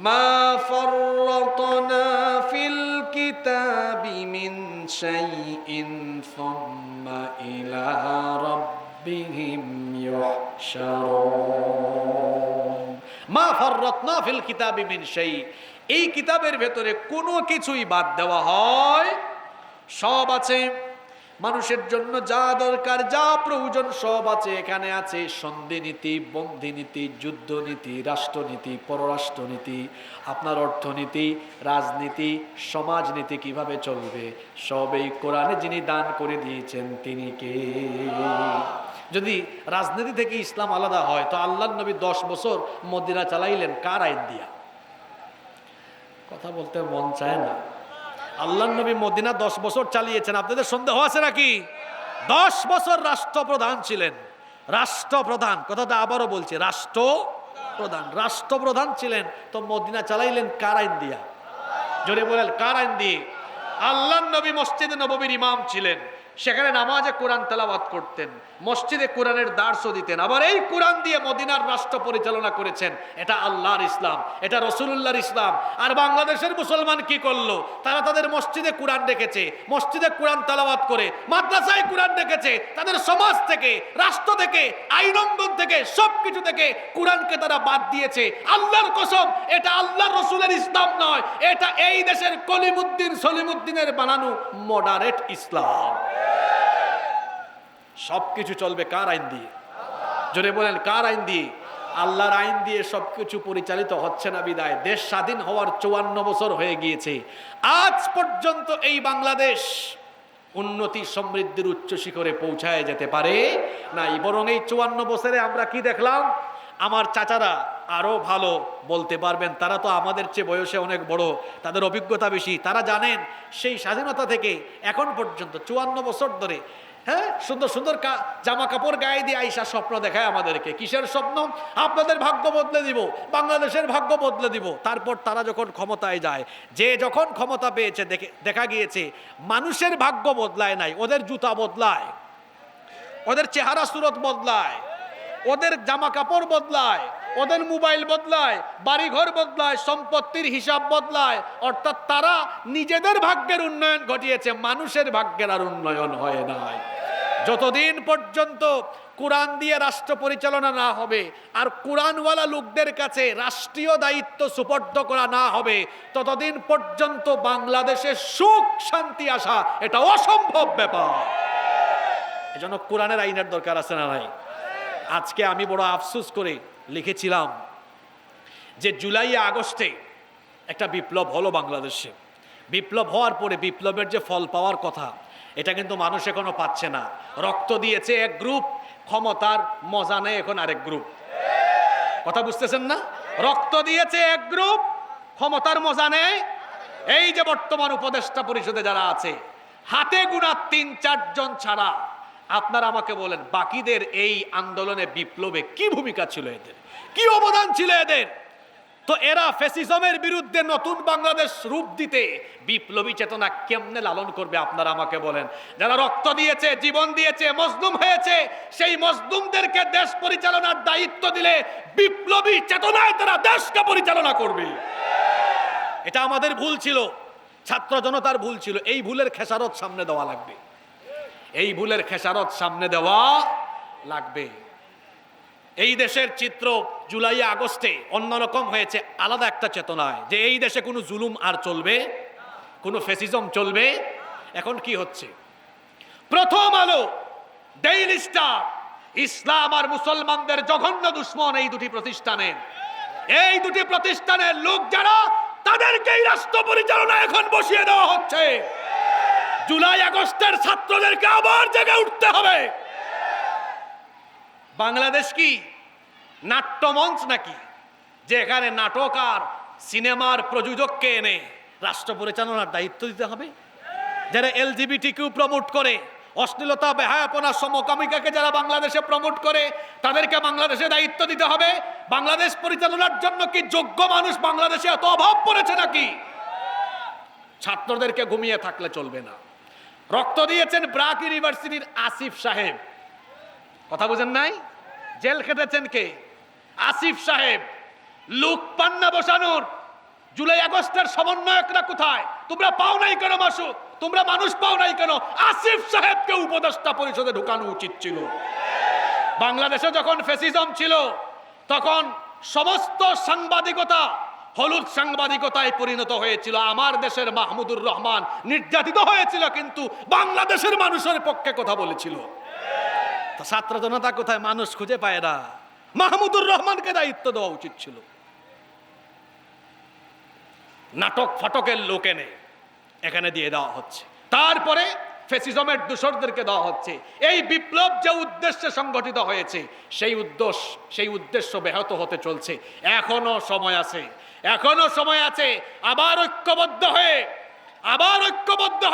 A: মা ফাররাতনা ফিল কিতাবি মিন শাইইন সুম্মা ইলা রাব্বিহিম ইউহশারুন। মা ফাররাতনা ফিল কিতাবি মিন শাই, এই কিতাবের ভেতরে কোনো কিছুই বাদ দেওয়া হয়, সব আছে। মানুষের জন্য যা দরকার, যা প্রয়োজন সব আছে এখানে আছে। সন্ধিনীতি, বন্দিনীতি, যুদ্ধনীতি, রাষ্ট্রনীতি, পররাষ্ট্রনীতি, আপনার অর্থনীতি, রাজনীতি, সমাজনীতি কিভাবে চলবে সব এই কোরআনে যিনি দান করে দিয়েছেন তিনি কে? যদি রাজনীতি থেকে ইসলাম আলাদা হয় তো আল্লাহর নবী 10 বছর মদিনা চালাইলেন কার আইন দিয়া? কথা বলতে মন চায় না। আল্লাহর নবী মদিনা 10 বছর চালিয়েছেন। আপনাদের সন্দেহ আছে নাকি? 10 বছর রাষ্ট্রপ্রধান ছিলেন। রাষ্ট্রপ্রধান, কথাটা আবারও বলছি, রাষ্ট্রপ্রধান ছিলেন। তো মদিনা চালাইলেন কার আইন দিয়া? জোরে বলেন, কার আইন দিয়ে? আল্লাহর নবী মসজিদে নববীর ইমাম ছিলেন, সেখানে নামাজে কোরআন তেলাওয়াত করতেন, মসজিদে কোরআনের দার্সও দিতেন। আবার এই কোরআন দিয়ে মদিনার রাষ্ট্র পরিচালনা করেছেন। এটা আল্লাহর ইসলাম, এটা রাসূলুল্লাহর ইসলাম। আর বাংলাদেশের মুসলমান কি করলো? তারা তাদের মসজিদে কোরআন রেখেছে, মসজিদে কোরআন তেলাওয়াত করে, মাদ্রাসায় কোরআন রেখেছে। তাদের সমাজ থেকে, রাষ্ট্র থেকে, আইনঙ্গন থেকে, সবকিছু থেকে কোরআনকে তারা বাদ দিয়েছে। আল্লাহর কসম, এটা আল্লাহর রাসূলের ইসলাম নয়, এটা এই দেশের কলিমুদ্দিন সলিমুদ্দিনের বানানো মডারেট ইসলাম। সবকিছু চলবে কার আইন দিয়ে? জোরে বলেন, কার আইন দিয়ে? আল্লাহর আইন দিয়ে সবকিছু পরিচালিত হচ্ছে না বিদায় দেশ স্বাধীন হওয়ার 54 বছর হয়ে গিয়েছে। আজ পর্যন্ত এই বাংলাদেশ উন্নতি সমৃদ্ধির উচ্চ শিখরে পৌঁছায় যেতে পারে নাই। বরং এই 54 বছরে আমরা কি দেখলাম? আমার চাচারা আরো ভালো বলতে পারবেন, তারা তো আমাদের চেয়ে বয়সে অনেক বড়, তাদের অভিজ্ঞতা বেশি। তারা জানেন সেই স্বাধীনতা থেকে এখন পর্যন্ত 54 বছর ধরে, হ্যাঁ, সুন্দর সুন্দর জামা কাপড় গায়ে দিয়ে আইসা স্বপ্ন দেখায় আমাদেরকে। কিসের স্বপ্ন? আপনাদের ভাগ্য বদলে দিব, বাংলাদেশের ভাগ্য বদলে দিব। তারপর তারা যখন ক্ষমতায় যায়, যে যখন ক্ষমতা পেয়েছে দেখা গিয়েছে মানুষের ভাগ্য বদলায় নাই, ওদের জুতা বদলায়, ওদের চেহারা সুরত বদলায়, ওদের জামা কাপড় বদলায়, ওদের মোবাইল বদলায়, বাড়িঘর বদলায়, সম্পত্তির হিসাব বদলায়। অর্থাৎ তারা নিজেদের ভাগ্যের উন্নয়ন ঘটিয়েছে, মানুষের ভাগ্যের আর উন্নয়ন হয় নাই। যতদিন পর্যন্ত কোরআন দিয়ে রাষ্ট্র পরিচালনা না হবে আর কোরআনওয়ালা লোকদের কাছে রাষ্ট্রীয় দায়িত্ব সুপর্দ করা না হবে, ততদিন পর্যন্ত বাংলাদেশে সুখ শান্তি আসা এটা অসম্ভব ব্যাপার। এজন্য কোরআনের আইনের দরকার আছে না নাই? আজকে আমি বড় আফসোস করে লিখেছিলাম যে জুলাই আগস্টে একটা বিপ্লব হলো বাংলাদেশে। বিপ্লব হওয়ার পরে বিপ্লবের যে ফল পাওয়ার কথা, এটা কিন্তু মানুষ এখনো পাচ্ছে না। রক্ত দিয়েছে এক গ্রুপ, ক্ষমতার মজা নেই এখন আরেক গ্রুপ। কথা বুঝতেছেন না? রক্ত দিয়েছে এক গ্রুপ, ক্ষমতার মজা নেই। এই যে বর্তমান উপদেষ্টা পরিষদে যারা আছে, হাতে গোনা ৩-৪ জন ছাড়া আপনারা আমাকে বলেন বাকিদের এই আন্দোলনে বিপ্লবে কি ভূমিকা ছিল এদের, কি অবদান ছিল এদের? তো এরা ফ্যাসিজমের বিরুদ্ধে নতুন বাংলাদেশ রূপ দিতে বিপ্লবী চেতনা কেমনে লালন করবে আপনারা আমাকে বলেন? যারা রক্ত দিয়েছে, জীবন দিয়েছে, মজলুম হয়েছে, সেই মজলুমদেরকে দেশ পরিচালনার দায়িত্ব দিলে বিপ্লবী চেতনায় তারা দেশকে পরিচালনা করবে। এটা আমাদের ভুল ছিল, ছাত্র জনতার ভুল ছিল। এই ভুলের খেসারত সামনে দেওয়া লাগবে, এই ভুলের খেসারত সামনে দেওয়া লাগবে। এই দেশের চিত্র জুলাই আগস্টে অন্যরকম হয়েছে, আলাদা একটা চেতনায়, যে এই দেশে কোনো জুলুম আর চলবে, কোনো ফ্যাসিজম চলবে। এখন কি হচ্ছে? প্রথম আলো, ডেইলি স্টার, ইসলাম আর মুসলমানদের জঘন্য দুশ্মন এই দুটি প্রতিষ্ঠানের লোক যারা, তাদেরকেই রাষ্ট্র পরিচালনা এখন বসিয়ে দেওয়া হচ্ছে। জুলাই আগস্টের ছাত্রদেরকে আবার জেগে উঠতে হবে। বাংলাদেশ কি নাট্যমঞ্চ নাকি, যে এখানে নাটক আর সিনেমার প্রযোজককে এনে রাষ্ট্র পরিচালনার দায়িত্ব দিতে হবে? যারা LGBTQ প্রমোট করে, অশ্লীলতা, বেহায়াপনা, সমকামিকাকে যারা বাংলাদেশে প্রমোট করে, তাদেরকে বাংলাদেশে দায়িত্ব দিতে হবে? বাংলাদেশ পরিচালনার জন্য কি যোগ্য মানুষ বাংলাদেশে এত অভাব পড়েছে নাকি? ছাত্রদেরকে ঘুমিয়ে থাকলে চলবে না। রক্ত দিয়েছেন ব্রাক ইউনিভার্সিটির আসিফ সাহেব, কথা বুঝেন নাই? জেল খেটেছেন কে? আসিফ সাহেব। লোক পান্না বসানোর জুলাই আগস্টের সমন্বয়করা কোথায়? তোমরা পাও নাই কেন মাসুদ? তোমরা মানুষ পাও নাই কেন? আসিফ সাহেবকে উপদেষ্টা পরিষদে ঢুকানো উচিত ছিল। বাংলাদেশে যখন ফ্যাসিজম ছিল তখন সমস্ত সাংবাদিকতা হলুদ সাংবাদিকতায় পরিণত হয়েছিল। আমার দেশের মাহমুদুর রহমান নির্যাতিত হয়েছিল, কিন্তু বাংলাদেশের মানুষের পক্ষে কথা বলেছিল। ছাত্র জনতা কোথায়? মানুষ খুঁজে পায় না। মাহমুদুর রহমানকে দায়িত্ব দেওয়া উচিত ছিল। নাটক ফাটকের লোক এনে এখানে দিয়ে দেওয়া হচ্ছে, তারপরে ফ্যাসিজমের দূষরদেরকে দেওয়া হচ্ছে। এই বিপ্লব যে উদ্দেশ্যে সংগঠিত হয়েছে, সেই উদ্দেশ্য ব্যাহত হতে চলছে। এখনো সময় আছে, এখনো সময় আছে। আবার ঐক্যবদ্ধ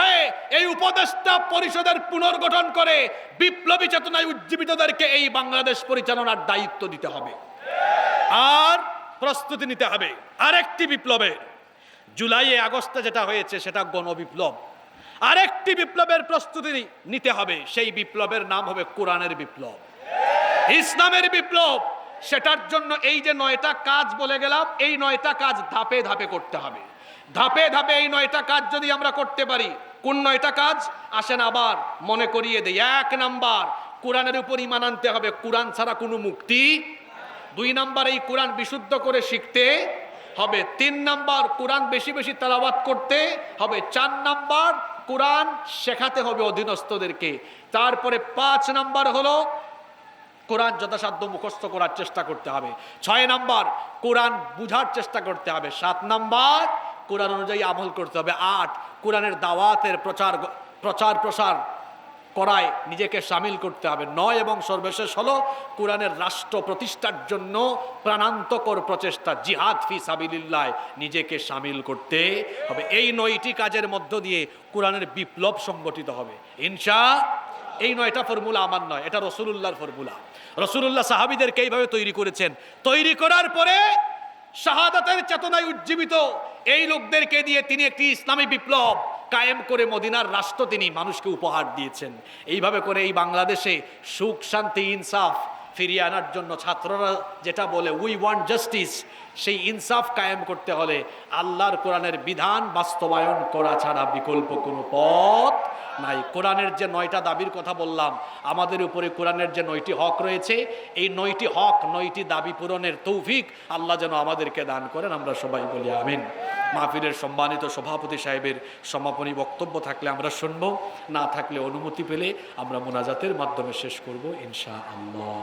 A: হয়ে এই উপদেষ্টা পরিষদের পুনর্গঠন করে বিপ্লবী চেতনায় উজ্জীবিতদেরকে এই বাংলাদেশ পরিচালনার দায়িত্ব দিতে হবে। আর প্রস্তুতি নিতে হবে আরেকটি বিপ্লবের। জুলাই আগস্টে যেটা হয়েছে সেটা গণবিপ্লব। আরেকটি বিপ্লবের প্রস্তুতি নিতে হবে। সেই বিপ্লবের নাম হবে কোরআনের বিপ্লব, ইসলামের বিপ্লব। সেটার জন্য এই যে 9টা কাজ বলে গেলাম, এই 9টা কাজ ধাপে ধাপে করতে হবে। ধাপে ধাপে এই 9টা কাজ যদি আমরা করতে পারি, কোন 9টা কাজ আসেন আবার মনে করিয়ে দেই। 1 নাম্বার, কোরআনের উপর ঈমান আনতে হবে, কোরআন ছাড়া কোনো মুক্তি। 2 নাম্বার, এই কোরআন বিশুদ্ধ করে শিখতে হবে। 3 নাম্বার, কোরআন বেশি বেশি তেলাওয়াত করতে হবে। 4 নাম্বার, কোরআন শেখাতে হবে অধীনস্থদেরকে। তারপরে 5 নাম্বার হলো কোরআন যথাসাধ্য মুখস্থ করার চেষ্টা করতে হবে। 6 নাম্বার, কোরআন বুঝার চেষ্টা করতে হবে। 7 নাম্বার, কোরআন অনুযায়ী আমল করতে হবে। 8, কোরআনের দাওয়াতের প্রচার করায় নিজেকে সামিল করতে হবে। 9 এবং সর্বশেষ হলো কোরআনের রাষ্ট্র প্রতিষ্ঠার জন্য প্রাণান্তকর প্রচেষ্টা, জিহাদ ফি সাবিলিল্লাহ, নিজেকে সামিল করতে হবে। এই 9টি কাজের মধ্য দিয়ে কোরআনের বিপ্লব সংগঠিত হবে ইনশাআল্লাহ। এই 9টা ফর্মুলা আমার নয়, এটা রাসূলুল্লাহর ফর্মুলা। রাসূলুল্লাহ সাহাবীদেরকে এইভাবে তৈরি করেছেন। তৈরি করার পরে শাহাদাতের চেতনায় উজ্জীবিত এই লোকদেরকে দিয়ে তিনি একটি ইসলামী বিপ্লব কায়েম করে মদিনার রাষ্ট্র তিনি মানুষকে উপহার দিয়েছেন। এইভাবে করে এই বাংলাদেশে সুখ, শান্তি, ইনসাফ ফিরিয়ে আনার জন্য ছাত্ররা যেটা বলে উই ওয়ান্ট জাস্টিস, সেই ইনসাফ কায়েম করতে হলে আল্লাহর কোরআনের বিধান বাস্তবায়ন করা ছাড়া বিকল্প কোনো পথ নাই। কোরআনের যে 9টা দাবির কথা বললাম, আমাদের উপরে কোরআনের যে 9টি হক রয়েছে, এই 9টি হক, 9টি দাবি পূরণের তৌফিক আল্লাহ যেন আমাদেরকে দান করেন। আমরা সবাই বলি আমিন। মাহফিলের সম্মানিত সভাপতি সাহেবের সমাপনী বক্তব্য থাকলে আমরা শুনবো, না থাকলে অনুমতি পেলে আমরা মোনাজাতের মাধ্যমে শেষ করব ইনশাআল্লাহ।